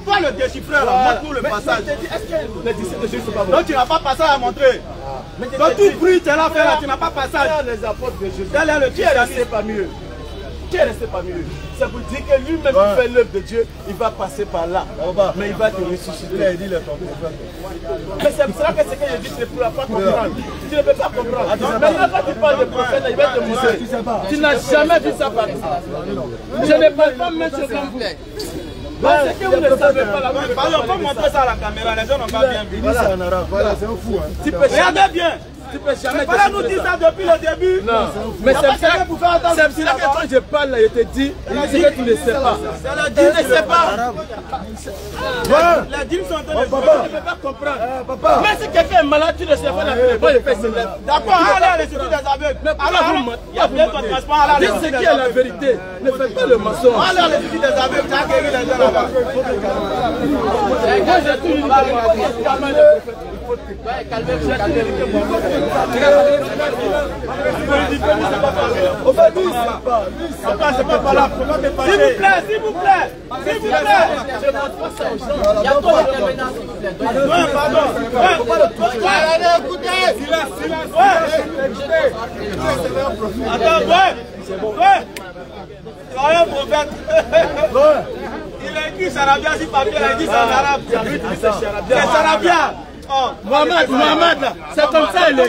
Toi le déchiffreur, montre-nous le passage. Est-ce que les disciples de Jésus sont pas morts? Donc tu n'as pas passage à montrer. Quand tu pries, tu es là, tu n'as pas passage. Les apôtres de Jésus. Qui est resté parmi eux? Qui est resté parmi eux? C'est pour dire que lui-même qui fait l'œuvre de Dieu, il va passer par là. Mais il va te ressusciter. Mais c'est pour cela que ce que je dis, tu ne pourras pas comprendre. Tu ne peux pas comprendre. Maintenant, quand tu parles de prophète, il va te montrer. Tu n'as jamais vu ça partout. Je ne parle pas même sur comme vous. Parce que vous ne savez pas la même. Pardon, faut montrer ça à la caméra, les gens n'ont pas bien vu. Voilà, c'est un fou. Regardez bien. Tu peux jamais. Voilà, nous dit ça depuis le début. Non, mais c'est ça que quand je parle, je te dis, c'est que tu ne sais pas. Tu ne sais pas. Les dîmes sont en train de jouer, tu ne peux pas comprendre. Mais si quelqu'un est malade, tu ne sais pas la vérité. D'accord, allez à l'Institut des aveugles. Alors, il y a bien ton transport. Dis ce qui est la vérité. Ne faites pas le mensonge. Allez à l'Institut des aveugles, tu as guéri les gens là-bas. Moi, j'ai tout une s'il vous plaît. Je ne montre pas ça aux gens. Il y a trop d'intervenants, s'il vous plaît. Pardon. Écoutez. Attends, c'est bon. Tu as un prophète. Il a écrit Sarabia sur papier, il a dit c'est en arabe. C'est Sarabia. Mohamed là, c'est comme ça il est.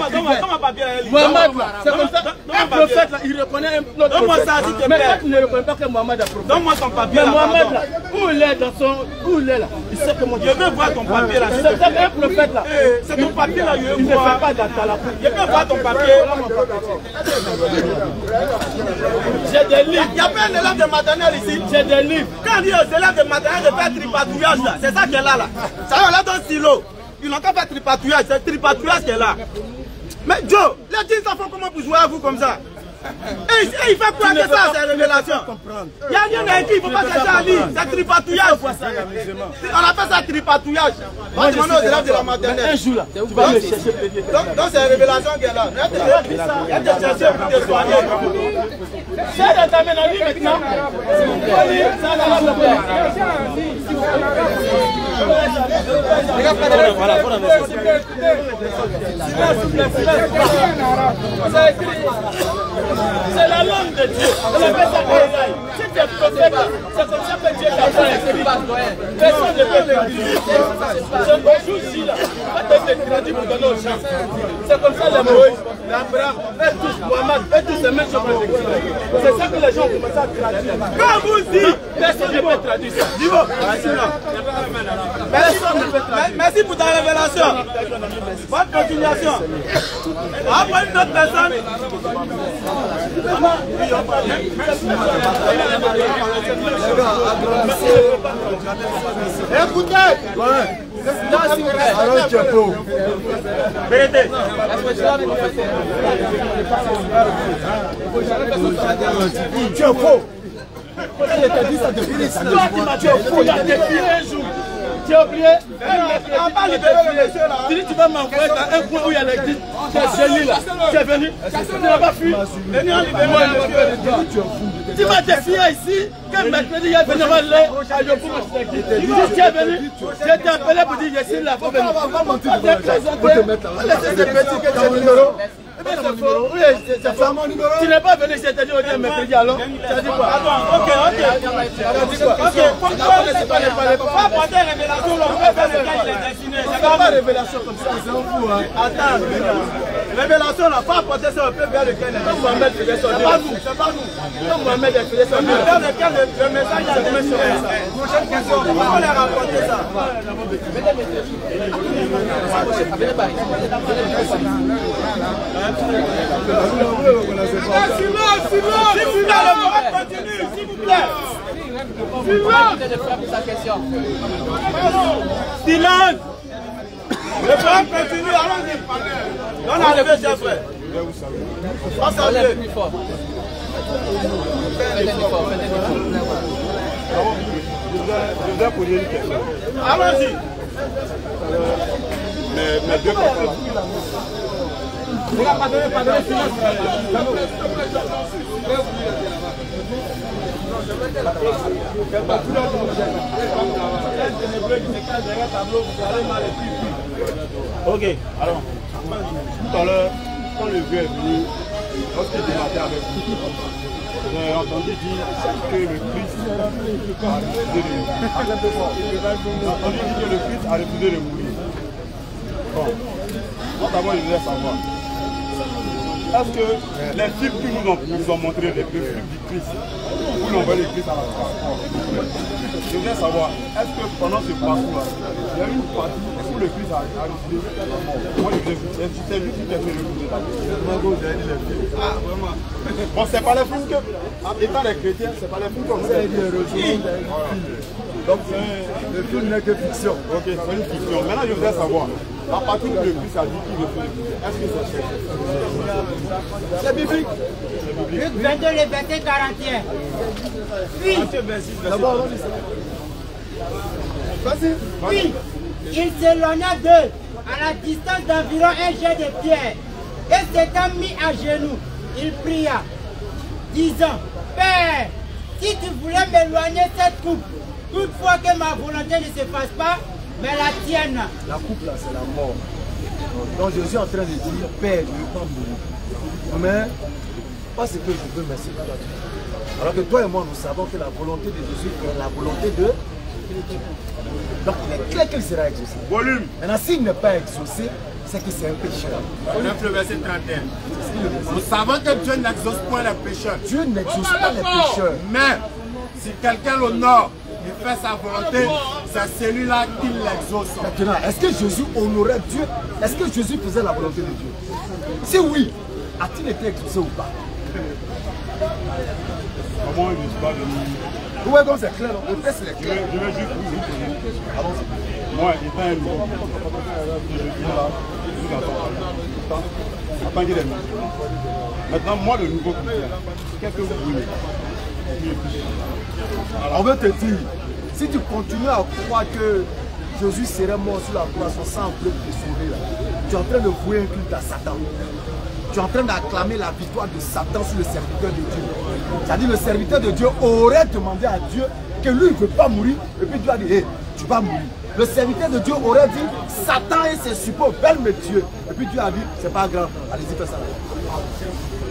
Mohamed là, c'est comme ça. Un prophète là, il reconnaît un autre prophète. Mais quand tu ne reconnais pas que Mohamed a prophète. Donne-moi ton papier là. Mais Mohamed là, où il est dans son. Où il est là? Il sait que moi. Je veux voir ton papier là. C'est un prophète là. C'est ton papier là, je veux voir. Il ne fait pas d'attala. Je veux voir ton papier. J'ai des livres. Il n'y a pas un élève de maternelle ici. J'ai des livres. Quand on dit aux élèves de maternelle de faire tripatouillage là, c'est ça qui est là. Ça va, on a ton stylo. Ils n'ont qu'à faire tripatouillage, c'est tripatouillage qui est là. Mais Joe, les djinns s'en font comment pour jouer à vous comme ça? Et il fait quoi que ça, c'est révélation? Il n'y a rien à écrire, il ne faut pas chercher à lire. C'est tripatouillage. On appelle ça tripatouillage. On va demander aux élèves de la maternelle. Un jour là, tu vas me chercher. Donc c'est révélation qui est là. Il y a des chercheurs pour te soigner. C'est t'amènes à lui maintenant. C'est la langue de Dieu. On appelle ça Esaïe. Si tu es prophète, c'est comme ça que Dieu t'a fait. Personne ne peut négliger. Ce jour-ci, là, quand tu es traduit pour donner aux gens, c'est comme ça les Moïse, les Abraham, et tous Mohamed, et tous ces mêmes choses. C'est ça que les gens ont commencé à traduire. Quand vous dites, personne ne peut traduire ça. Dis-moi, personne ne peut traduire. Merci pour ta révélation. Bonne continuation. Après une autre personne. Écoutez, alors tu es faux. Tu es faux. Toi, tu es faux. Il a défié un jour. Tu as oublié? On va libérer le monsieur là. Tu dis tu vas m'envoyer dans un coin où il y a l'église. Tu es venu là. Tu es venu. Tu n'as pas fui. Venez en libérer le monsieur. Tu m'as défié ici. Quand mercredi il y a venu à l'église. Tu es venu. Je t'ai appelé pour dire je suis là. Faut venir. Tu n'es pas venu, je t'ai dit au mercredi alors. Tu as dit quoi? Ok. Pas apporter révélation, on peut faire le cas, il est destiné. C'est pas révélation comme ça, c'est un fou. Attends, révélation, on n'a pas apporté ça, on peut faire le cas. Comme Mohamed faisait son Dieu. C'est pas nous. Comme Mohamed faisait son Dieu. Dans le cas, le message a donné sur ça. Prochaine question, comment on a rapporté ça? S'il vous plaît. Silence. Le frère continue, allons-y. On a levé, chef frère. On s'en vient. Je vais poser une question. Allons-y. Mais deux personnes. Pardonnez, silence. Ok, alors, tout à l'heure, quand le vieux est venu, lorsqu'il débattait avec vous, j'ai entendu dire que le Christ a refusé de mourir. J'ai entendu dire que le Christ a refusé de mourir. Bon, moi d'abord je voudrais savoir, est-ce que les films qui nous ont montré, les films du Christ, où l'on voit le Christ à la croix, je voudrais savoir, est-ce que pendant ce parcours-là, il y a une partie où le Christ a refusé la mort? Moi je sais juste qu'il a fait le coup de la vie. Ah, vraiment. Bon, c'est pas les films que, étant les chrétiens, c'est pas les films comme ça. Donc le film n'est que fiction. Ok, c'est une fiction. Maintenant je voudrais savoir, à partir où le Christ a dit qu'il le fait, est-ce que c'est cher? C'est biblique. Luc 22, le verset 41. Puis, puis il s'éloigna d'eux à la distance d'environ un jet de pierre et s'étant mis à genoux, il pria, disant, Père, si tu voulais m'éloigner cette coupe, toutefois que ma volonté ne se fasse pas, mais la tienne. La coupe là, c'est la mort. Donc Jésus est en train de dire, Père, je ne veux pas mourir. Mais pas ce que je veux, mais ce que toi tu veux. Alors que toi et moi, nous savons que la volonté de Jésus est la volonté de Dieu. Donc il est clair qu'il sera exaucé. Volume. Maintenant, s'il n'est pas exaucé, c'est que c'est un pécheur. On a le verset 31. Nous savons que Dieu n'exauce point les pécheurs. Dieu n'exauce pas les pécheurs. Mais si quelqu'un l'honore, il fait sa volonté, c'est celui-là qui l'exauce. Maintenant, est-ce que Jésus honorait Dieu? Est-ce que Jésus faisait la volonté de Dieu? Si oui, a-t-il été exaucé ou pas? Comment je ne suis pas venu? Oui, donc c'est clair, le texte est clair. Je vais juste vous poser une question. Moi, étant un nouveau, je suis là, je vous attends. Attends qu'il est musulman. Maintenant, moi, le nouveau chrétien, qu'est-ce que vous voulez? On veut te dire, si tu continues à croire que Jésus serait mort sur la croix, son sang bleu pour te sauver, là, tu es en train de vouer un culte à Satan. Tu es en train d'acclamer la victoire de Satan sur le serviteur de Dieu. C'est-à-dire le serviteur de Dieu aurait demandé à Dieu que lui ne veut pas mourir. Et puis Dieu a dit, hey, tu vas mourir. Le serviteur de Dieu aurait dit, Satan et ses suppôts veulent me tuer. Et puis Dieu a dit, c'est pas grave, allez-y, fais ça.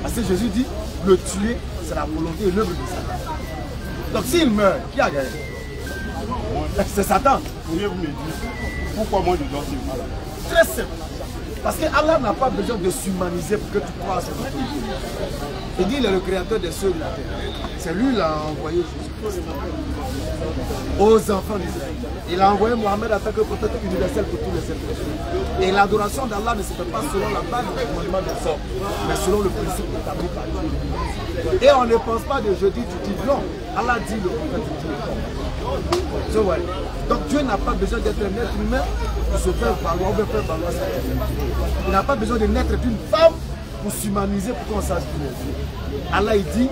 Parce que Jésus dit, le tuer, c'est la volonté et l'œuvre de Satan. Donc s'il meurt, qui a gagné? C'est Satan. Pourriez-vous me dire pourquoi moi je dois suivre? Très simple. Parce que Allah n'a pas besoin de s'humaniser pour que tu crois à son autorité. Il dit, il est le créateur des cieux et de la terre. C'est lui qui a envoyé Jésus aux enfants d'Israël. Il a envoyé Mohamed en tant que prophète universel pour tous les êtres. Et l'adoration d'Allah ne se fait pas selon la base du commandement des hommes, mais selon le principe établi par Dieu. Et on ne pense pas de jeudi, tu dis non. Allah dit le prophète Dieu. Donc Dieu n'a pas besoin d'être un être humain pour se faire valoir, pour faire valoir sa terre. Il n'a pas besoin de naître d'une femme pour s'humaniser, pour qu'on sache qui est Dieu. Allah il dit,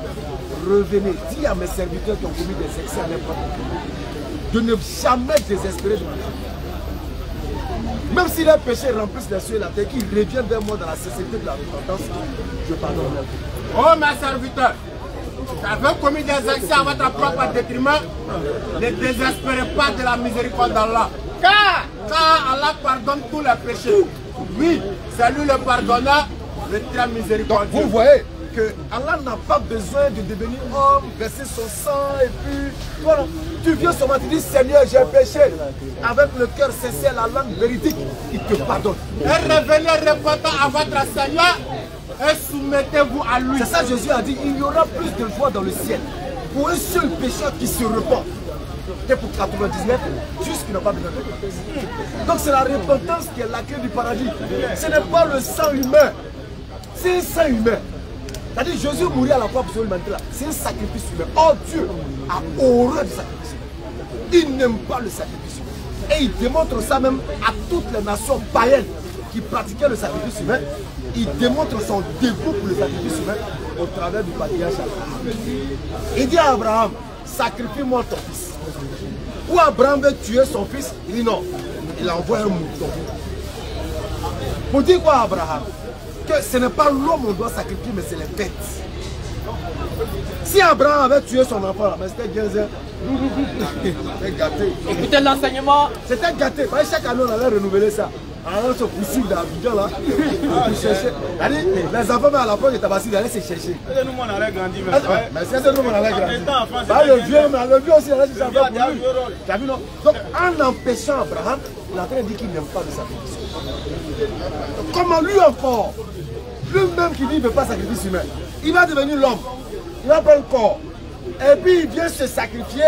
revenez, dis à mes serviteurs qui ont commis des excès à n'importe quel de ne jamais désespérer de ma vie. Même si leurs péchés remplissent les cieux et la terre, qu'ils reviennent vers moi dans la sincérité de la repentance, je pardonne leur vie. Oh mes serviteurs, vous avez commis des excès à votre propre détriment, ne désespérez pas de la miséricorde d'Allah. Car Allah pardonne tous les péchés. Oui, c'est lui le pardonneur, le très miséricordieux. Donc vous voyez que Allah n'a pas besoin de devenir homme, verser son sang et puis... Voilà. Tu viens seulement, tu dis Seigneur, j'ai péché. Avec le cœur sincère, la langue véridique, il te pardonne. Et revenez repentant à votre Seigneur et soumettez-vous à lui. C'est ça Jésus a dit, il y aura plus de joie dans le ciel pour un seul pécheur qui se repent que pour 99 juste qui n'ont pas besoin de repentance. Donc c'est la repentance qui est la clé du paradis. Ce n'est pas le sang humain, c'est un sang humain. C'est-à-dire Jésus mourit à la croix pour sauver l'humanité là. C'est un sacrifice humain. Oh Dieu a horreur du sacrifice humain. Il n'aime pas le sacrifice humain. Et il démontre ça même à toutes les nations païennes qui pratiquaient le sacrifice humain. Il démontre son dégoût pour le sacrifice humain au travers du patriarche Abraham. Il dit à Abraham, sacrifie-moi ton fils. Ou Abraham veut tuer son fils, il dit non. Il envoie un mouton. Pour dire quoi à Abraham? Que ce n'est pas l'homme qu'on doit sacrifier, mais c'est les bêtes. Si Abraham avait tué son enfant, mais c'était bien ça. C'était gâté. Écoutez l'enseignement. C'était gâté. Chaque année, on allait renouveler ça. Alors, on se poursuit dans Abidjan là. Les enfants, à la fois de Tabassi, ils allaient se chercher. Nous, on allait grandir. Mais c'est nous, on allait grandir. Le vieux aussi, il allait se savoir pour lui. Tu as vu, non? Donc, en empêchant Abraham, il est en train de dire qu'il n'aime pas le sacrifice. Comment lui encore? Lui-même qui dit qu'il ne veut pas sacrifice humain, il va devenir l'homme, il va prendre un corps, et puis il vient se sacrifier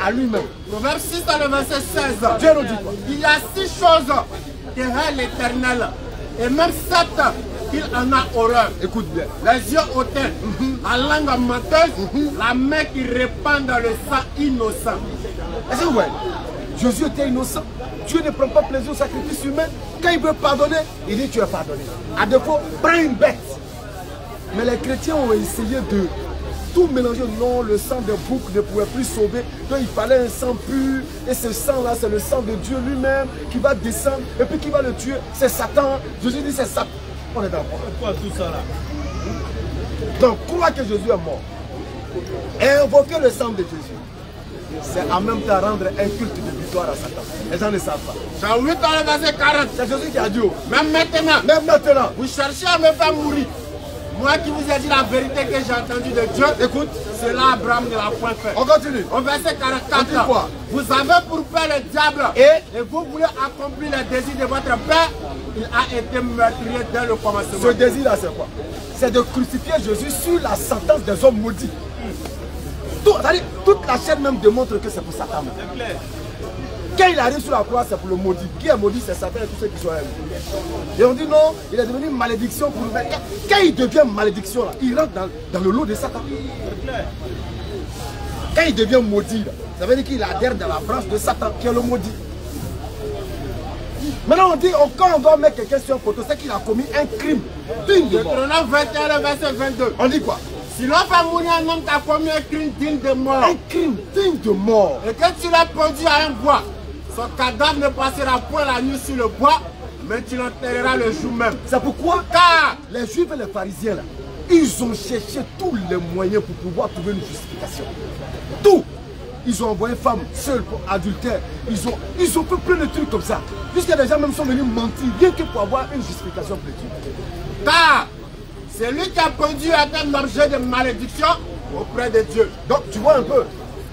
à lui-même. Proverbe 6 dans le verset 16. Dieu nous dit quoi? Il y a 6 choses derrière l'Éternel, et même 7 qu'il en a horreur. Écoute bien. Les yeux hautains, la langue menteuse, la main qui répand dans le sang innocent. Est-ce que vous voyez? Jésus était innocent. Dieu ne prend pas plaisir au sacrifice humain. Quand il veut pardonner, il dit tu es pardonné. À défaut, prends une bête. Mais les chrétiens ont essayé de tout mélanger. Non, le sang de bouc ne pouvait plus sauver. Donc il fallait un sang pur. Et ce sang-là, c'est le sang de Dieu lui-même qui va descendre. Et puis qui va le tuer. C'est Satan. Jésus dit c'est Satan. On est dans le problème. Pourquoi tout ça là? Donc croire que Jésus est mort et invoquer le sang de Jésus, c'est en même temps rendre un culte de victoire à Satan. Les gens ne savent pas. Jean 8 dans le verset 40. C'est Jésus qui a dit. Même maintenant, vous cherchez à me faire mourir. Moi qui vous ai dit la vérité que j'ai entendue de Dieu, écoute, cela Abraham ne l'a point fait. On continue. Au verset 44, on dit quoi? Vous avez pour père le diable et vous voulez accomplir les désirs de votre père. Il a été meurtrier dès le commencement. Ce désir-là, c'est quoi? C'est de crucifier Jésus sur la sentence des hommes maudits. Toute la chaîne même démontre que c'est pour Satan. Quand il arrive sur la croix, c'est pour le maudit. Qui est maudit, c'est Satan et tous ceux qui sont avec lui. Et on dit non, il est devenu malédiction pour nous. Quand il devient malédiction, là, il rentre dans le lot de Satan. Quand il devient maudit, là, ça veut dire qu'il adhère dans la branche de Satan, qui est le maudit. Maintenant on dit, quand on doit mettre quelqu'un sur un poteau, c'est qu'il a commis un crime digne de mort. Deutéronome 21, verset 22. On dit quoi? Si l'on fait mourir un homme qui a commis un crime digne de mort, un crime digne de mort, et que tu l'as pendu à un bois, son cadavre ne passera point la nuit sur le bois, mais tu l'enterreras le jour même. C'est pourquoi, car les Juifs et les pharisiens, là, ils ont cherché tous les moyens pour pouvoir trouver une justification. Tout. ils ont envoyé femme seule pour adultère. Ils ont fait plein de trucs comme ça. Jusqu'à des gens même sont venus mentir, rien que pour avoir une justification politique. Car c'est lui qui a conduit à un objet de malédiction auprès de Dieu. Donc tu vois un peu.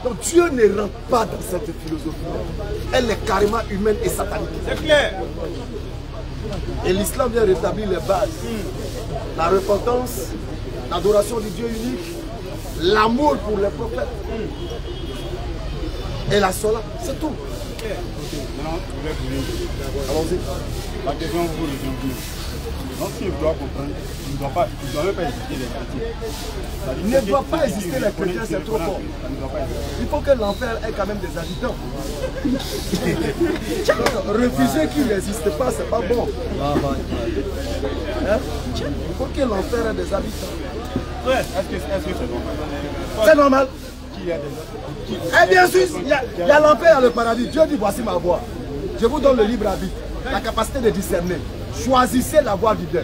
Donc Dieu ne rentre pas dans cette philosophie. Elle est carrément humaine et satanique. C'est clair. Et l'islam vient rétablir les bases. La repentance, l'adoration du Dieu unique, l'amour pour les prophètes. Et la sola, c'est tout. Maintenant, allons-y. La question vous revient. Donc, si je dois comprendre, il ne doit même pas exister les chrétiens. Il ne doit pas exister les chrétiens, c'est trop fort. Il faut que l'enfer ait quand même des habitants. Refuser qu'il n'existe pas, c'est pas bon. Hein? Il faut que l'enfer ait des habitants. Ouais. Est-ce que c'est normal? C'est normal. Qu'il y a des... Eh bien sûr, il y a l'enfer et le paradis. Dieu dit voici ma voie. Je vous donne le libre arbitre, la capacité de discerner. Choisissez la voie du bien.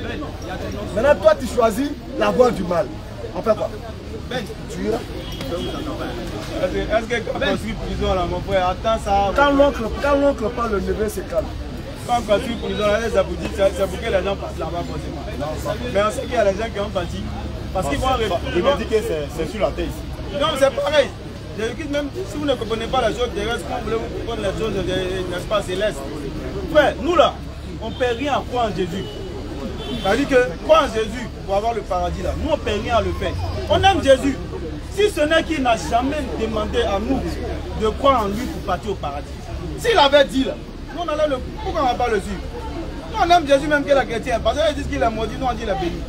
Maintenant, toi, tu choisis la voie du mal. On fait quoi? Tu iras. Est-ce que quand on suit prison là, mon frère, attends ça. Quand l'oncle parle, le neveu se calme. Quand on suit prison là, ça vous dit, c'est pour que les gens passent là-bas forcément. Mais on sait qu'il y a des gens qui ont parti. Parce qu'ils vont Je me dis que c'est sur la tête ici. Non, c'est pareil. Même si vous ne comprenez pas les choses terrestres, comment voulez-vous comprendre les choses, n'est-ce pas, célestes? Frère, nous là, on ne paie rien à croire en Jésus. C'est-à-dire que croire en Jésus pour avoir le paradis là, nous on ne paie rien à le faire. On aime Jésus. Si ce n'est qu'il n'a jamais demandé à nous de croire en lui pour partir au paradis. S'il avait dit là, nous on allait le... Pourquoi on ne va pas le suivre? Nous on aime Jésus même qu'il est chrétien. Parce qu'ils disent qu'il est maudit, nous on dit qu'il est béni.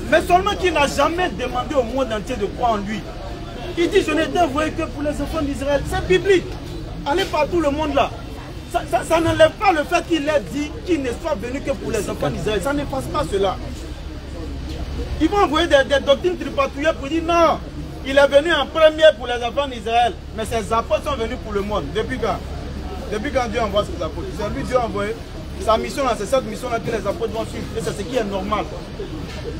Mais seulement qu'il n'a jamais demandé au monde entier de croire en lui. Il dit je n'ai été envoyé que pour les enfants d'Israël. C'est biblique. Allez partout le monde là. Ça n'enlève pas le fait qu'il ait dit qu'il ne soit venu que pour les enfants d'Israël. Ça n'efface pas cela. Ils vont envoyer des doctrines tripatouillées pour dire non, il est venu en premier pour les enfants d'Israël. Mais ses apôtres sont venus pour le monde. Depuis quand? Depuis quand Dieu envoie ses apôtres? C'est lui Dieu a envoyé. Sa mission là, c'est cette mission là que les apôtres vont suivre. Et c'est ce qui est normal.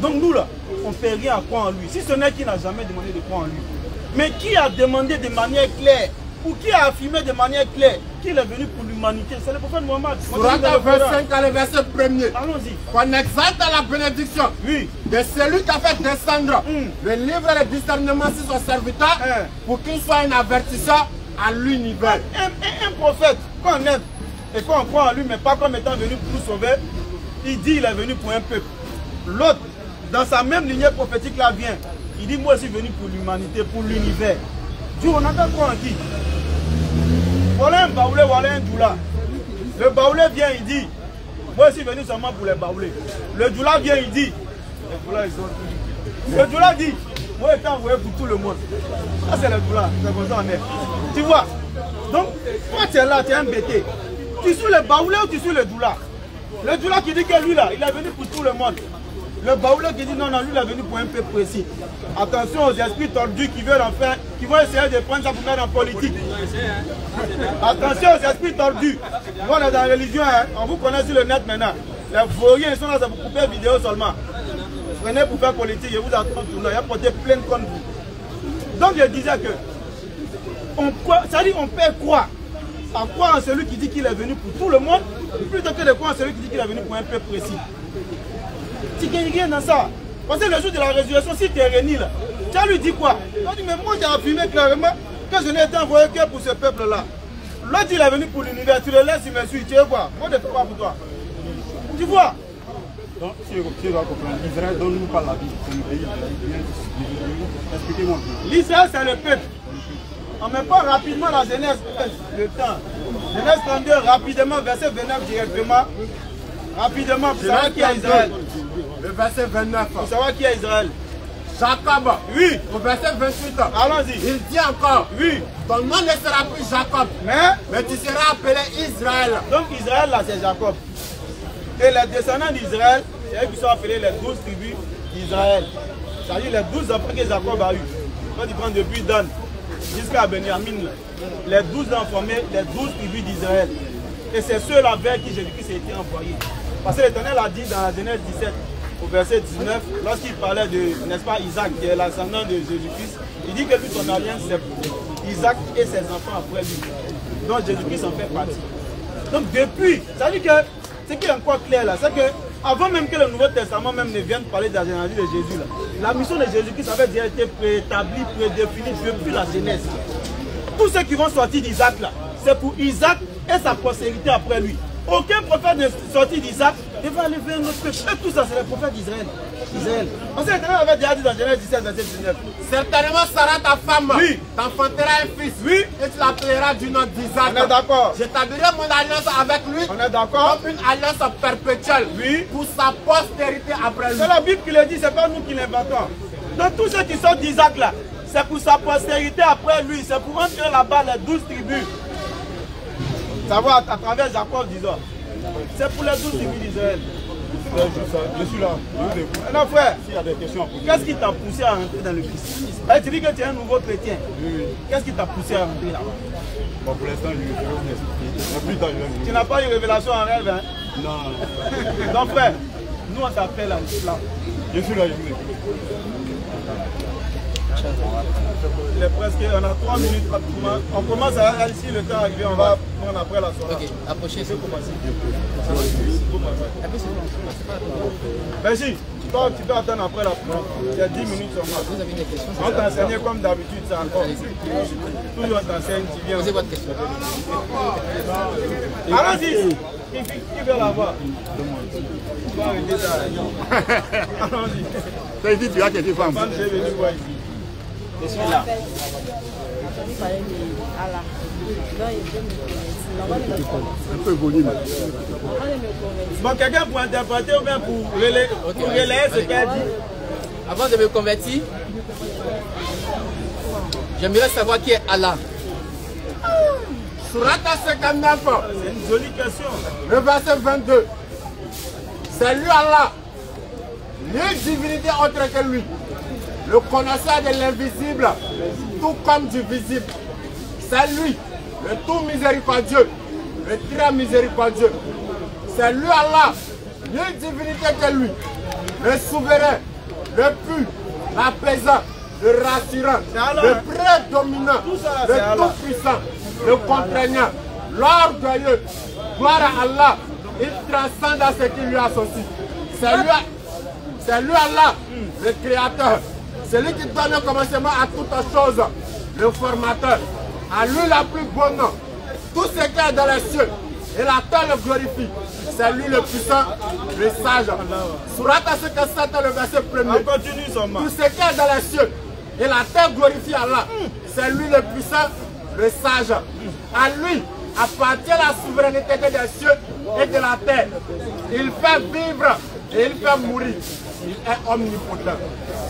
Donc nous là, on ne fait rien à croire en lui. Si ce n'est qu'il n'a jamais demandé de croire en lui. Mais qui a demandé de manière claire, ou qui a affirmé de manière claire qu'il est venu pour l'humanité? C'est le prophète Mohammed. Surat 25 à le verset 1er. Allons-y. Qu'on exalte à la bénédiction de celui qui a fait descendre le livre et le discernement sur son serviteur pour qu'il soit un avertisseur à l'univers. Un prophète qu'on aime et qu'on croit en lui, mais pas comme étant venu pour nous sauver, il dit qu'il est venu pour un peuple. L'autre, dans sa même lignée prophétique là vient. Il dit moi je suis venu pour l'humanité, pour l'univers. Dieu, on attend quoi en qui? Voilà un baoulé, voilà un doula. Le baoulé vient, il dit moi je suis venu seulement pour les baoulés. Le doula vient, il dit le doula dit moi je suis envoyé pour tout le monde. Ça c'est le doula, c'est comme ça on est. Tu vois? Donc, toi tu es là, tu es embêté. Tu suis le baoulé ou tu suis le doula? Le doula qui dit que lui là, il est venu pour tout le monde. Le baoulé qui dit non, non, lui il est venu pour un peu précis. Attention aux esprits tordus qui veulent en faire, qui vont essayer de prendre ça pour mettre en politique. Attention aux esprits tordus. Nous on est dans la religion, hein. On vous connaît sur le net maintenant. Les vauriens sont là, ça vous couper vidéo seulement. Prenez pour faire politique, je vous attends tout là, il y a porté plein de contre vous. Donc je disais que, ça dit on peut croire. À croire en celui qui dit qu'il est venu pour tout le monde, plutôt que de croire en celui qui dit qu'il est venu pour un peu précis. Tu gagnes rien dans ça. Parce que le jour de la résurrection, si tu es réuni là, tu as lui dit quoi? Tu as dit, mais moi j'ai affirmé clairement que je n'ai été envoyé que pour ce peuple-là. L'autre il est venu pour l'univers, tu le laisses, il me suit, tu veux quoi? Moi je ne fais pas pour toi. Tu vois? Donc, si je dois comprendre, Israël donne-nous pas la vie. Expliquez-moi. L'Israël c'est le peuple. On ne met pas rapidement la Genèse, le temps. Genèse 32, rapidement, verset 29 directement. Rapidement, pour savoir qui est Israël. Le verset 29. Pour savoir qui est Israël. Jacob. Oui. Au verset 28. Allons-y. Il dit encore. Oui. Ton nom ne sera plus Jacob. Mais tu seras appelé Israël. Donc Israël là c'est Jacob. Et les descendants d'Israël, c'est eux qui sont appelés les 12 tribus d'Israël. C'est-à-dire les 12 enfants que Jacob a eu. Quand tu prends depuis Dan jusqu'à Benjamin, les 12 ans formaient les 12 tribus d'Israël. Et c'est ceux-là vers qui Jésus-Christ a été envoyé. Parce que l'Éternel a dit dans la Genèse 17, au verset 19, lorsqu'il parlait de, n'est-ce pas, Isaac, qui est l'ascendant de Jésus-Christ, il dit que lui, son alliance, c'est Isaac et ses enfants après lui. Donc Jésus-Christ en fait partie. Donc depuis, ça veut dire que ce qui est encore clair là, c'est que avant même que le Nouveau Testament même ne vienne parler de la généalogie de Jésus, là, la mission de Jésus-Christ avait déjà été préétablie, prédéfinie depuis la Genèse. Tous ceux qui vont sortir d'Isaac là, c'est pour Isaac et sa postérité après lui. Aucun prophète ne sortit d'Isaac et va aller vers notre peuple. Et tout ça, c'est les prophètes d'Israël. Parce que l'Éternel avait déjà dit dans Genèse 17, verset 19. Certainement, Sarah, ta femme, oui, t'enfanteras un fils. Oui. Et tu l'appelleras du nom d'Isaac. On est d'accord. J'établirai mon alliance avec lui. On est d'accord. Comme une alliance perpétuelle. Oui. Pour sa postérité après lui. C'est la Bible qui le dit, c'est pas nous qui l'inventons. Donc tous ceux qui sortent d'Isaac là, c'est pour sa postérité après lui. C'est pour entrer là-bas les 12 tribus. Ça va à travers Jacob, disons. C'est pour les 12 tribus d'Israël. Je suis là. Non, frère, s'il y a des questions à poser. Qu'est-ce qui t'a poussé à rentrer dans le christianisme? Tu dis que tu es un nouveau chrétien. Oui. Qu'est-ce qui t'a poussé à rentrer là-bas? Bon, pour l'instant, je vais vous expliquer. Plus tard, je vais vous... Tu n'as pas eu révélation en rêve, hein? Non. Donc, frère, nous on t'appelle à l'islam. Je suis là, je vous explique. Il est presque, on a 3 minutes pratiquement. On commence à ici, le temps arrivé, on va prendre après la soirée. Ok, approchez. C'est commencer. Merci. Toi, tu peux attendre après la prière. Il y a 10 minutes seulement. Vous avez des questions? On t'enseigne comme d'habitude, ça encore. Toujours on t'enseigne, tu viens. Posez votre question. Allons-y. Qui veut la voir? Tu vas arrêter ça. Allons-y. Ça dit, tu as quelque chose. Femme, j'ai venu voir ici. Je suis là. Un peu volume. Bon, quelqu'un pour interpréter ou bien pour relayer ce qu'elle dit? Avant de me convertir, j'aimerais savoir qui est Allah. Sourate 59. C'est une jolie question. Le verset 22. C'est lui Allah. Nulle divinité autre que lui. Le connaisseur de l'invisible, tout comme du visible. C'est lui, le tout miséricordieux, le très miséricordieux. C'est lui Allah, nulle divinité que lui. Le souverain, le pur, l'apaisant, le rassurant, le prédominant, le tout-puissant, le contraignant, l'orgueilleux. Gloire à Allah, il transcende à ce qui lui associe. C'est lui Allah, le créateur. Celui qui donne le commencement à toute chose, le formateur. À lui la plus bonne. Tout ce qui est dans les cieux et la terre le glorifie. C'est lui le puissant, le sage. Sourate 57, le verset 1er. Tout ce qui est dans les cieux et la terre glorifie Allah. C'est lui le puissant, le sage. À lui appartient la souveraineté des cieux et de la terre. Il fait vivre et il fait mourir. Il est omnipotent.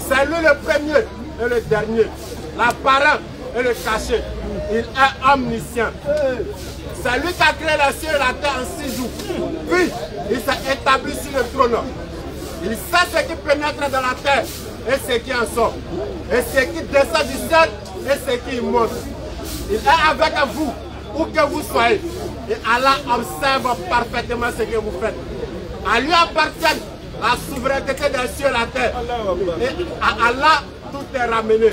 C'est lui le premier et le dernier, l'apparent et le caché. Il est omniscient. C'est lui qui a créé les cieux et la terre en 6 jours. Puis, il s'est établi sur le trône. Il sait ce qui pénètre dans la terre et ce qui en sort. Et ce qui descend du ciel et ce qui monte. Il est avec vous, où que vous soyez. Et Allah observe parfaitement ce que vous faites. À lui appartient la souveraineté des cieux et la terre. Et à Allah, tout est ramené.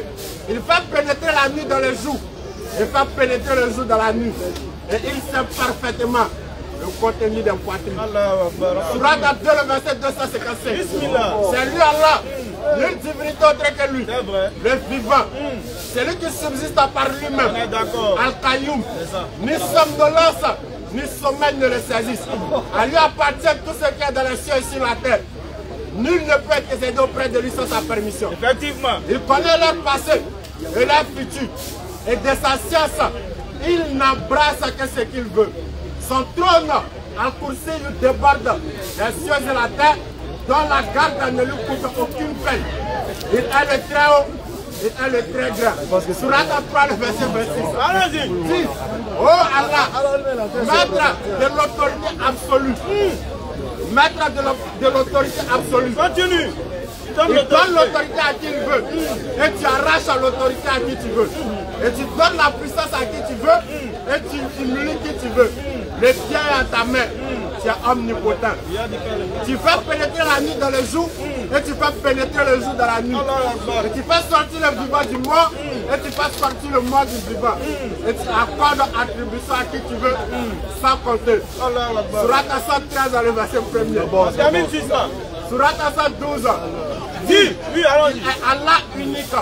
Il fait pénétrer la nuit dans le jour. Il fait pénétrer le jour dans la nuit. Et il sait parfaitement le contenu des poitrines. Sourate 2, le verset 255. C'est lui Allah. Nulle divinité autre que lui. Le vivant. C'est lui qui subsiste par lui-même. Al-Qayyum. Ni somme de l'os, ni sommeil ne le saisissent. À lui appartient tout ce qui est dans les cieux et sur la terre. Nul ne peut excéder auprès de lui sans sa permission. Effectivement. Il connaît leur passé et leur futur. Et de sa science, il n'embrasse que ce qu'il veut. Son trône, en coursier, lui déborde les cieux et la terre, dont la garde ne lui coûte aucune peine. Il est le très haut, il est le très grand. Sourate 3, le verset 26. Allez-y. Dis, oh Allah, maître de l'autorité absolue. Maître de l'autorité absolue. Continue. donne l'autorité à qui il veut. Et tu arraches l'autorité à qui tu veux. Et tu donnes la puissance à qui tu veux. Et tu humilies qui tu veux. Le pied est à ta main. Tu es omnipotent. Tu fais pénétrer la nuit dans le jour. Et tu fais pénétrer le jour dans la nuit. Et tu fais sortir le vivant du mort. Et tu fais sortir le mort du vivant. Et tu accordes attribution à qui tu veux. Sans compter. Surat 113 dans le verset 1er. Termine juste là. Surat 112. Dis, oui, alors. Allah unique.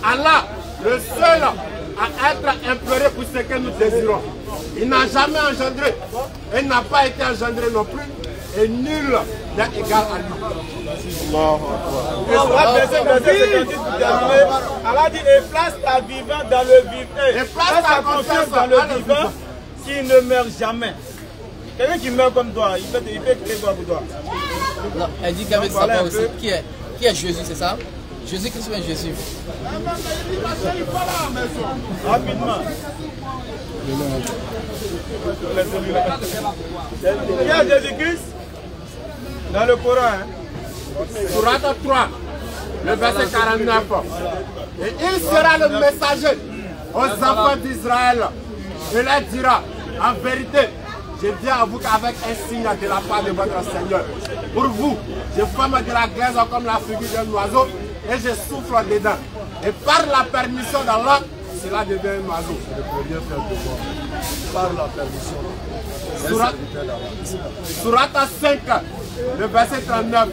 Allah, le seul à être imploré pour ce que nous désirons. Il n'a jamais engendré. Il n'a pas été engendré non plus. Et nul n'est égal à lui. Allah dit, et place ta vivant dans le vivant. Et place ta confiance dans le vivant qui ne meurt jamais. Quelqu'un qui meurt comme toi, il peut créer quoi pour toi? Non, elle dit qu'avec sa voix aussi, qui est Jésus, c'est ça? Jésus, qu'est-ce que c'est Jésus? Rapidement. Qui est Jésus-Christ? Dans le Coran. Surat 3, le verset 49. Et il sera le messager aux enfants d'Israël. Il leur dira, en vérité, je viens à vous avec un signe de la part de votre Seigneur. Pour vous, je forme de la glaise comme la figure d'un oiseau et je souffle dedans. Et par la permission d'Allah, cela devient un oiseau. Par la permission. Surat 5, le verset 39.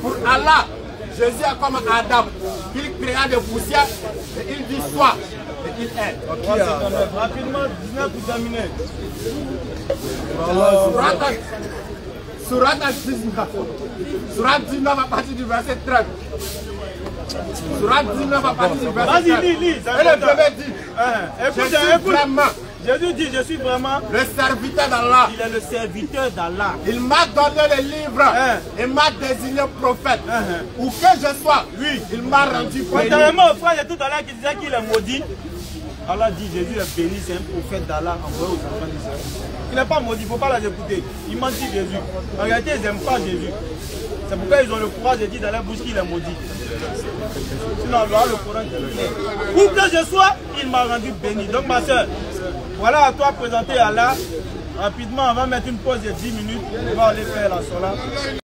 Pour Allah, Jésus est comme Adam. Il créa de poussière et il dit soit. Et il est. Rapidement, 19 pour terminer. Surat 19. Surat 19 à partir du verset 30. Surat 19 à partir du verset 30. Vas-y, lis. Et le bébé dit, Jésus dit, je suis vraiment le serviteur d'Allah. Il est le serviteur d'Allah. Il m'a donné le livre. Il m'a désigné prophète. Où que je sois, lui, il m'a rendu béni. Contrairement au frère de tout à l'heure qui disait qu'il est maudit, Allah dit Jésus est béni, c'est un prophète d'Allah envoyé aux enfants d'Israël. Il n'est pas maudit, il ne faut pas les écouter. Ils mentent Jésus. En réalité, ils n'aiment pas Jésus. C'est pourquoi ils ont le courage de dire dans leur bouche qu'il est maudit. Sinon, alors le Coran dit, où que je sois, il m'a rendu béni. Donc ma soeur, voilà à toi présenter Allah. Rapidement, on va mettre une pause de 10 minutes. On va aller faire la sola.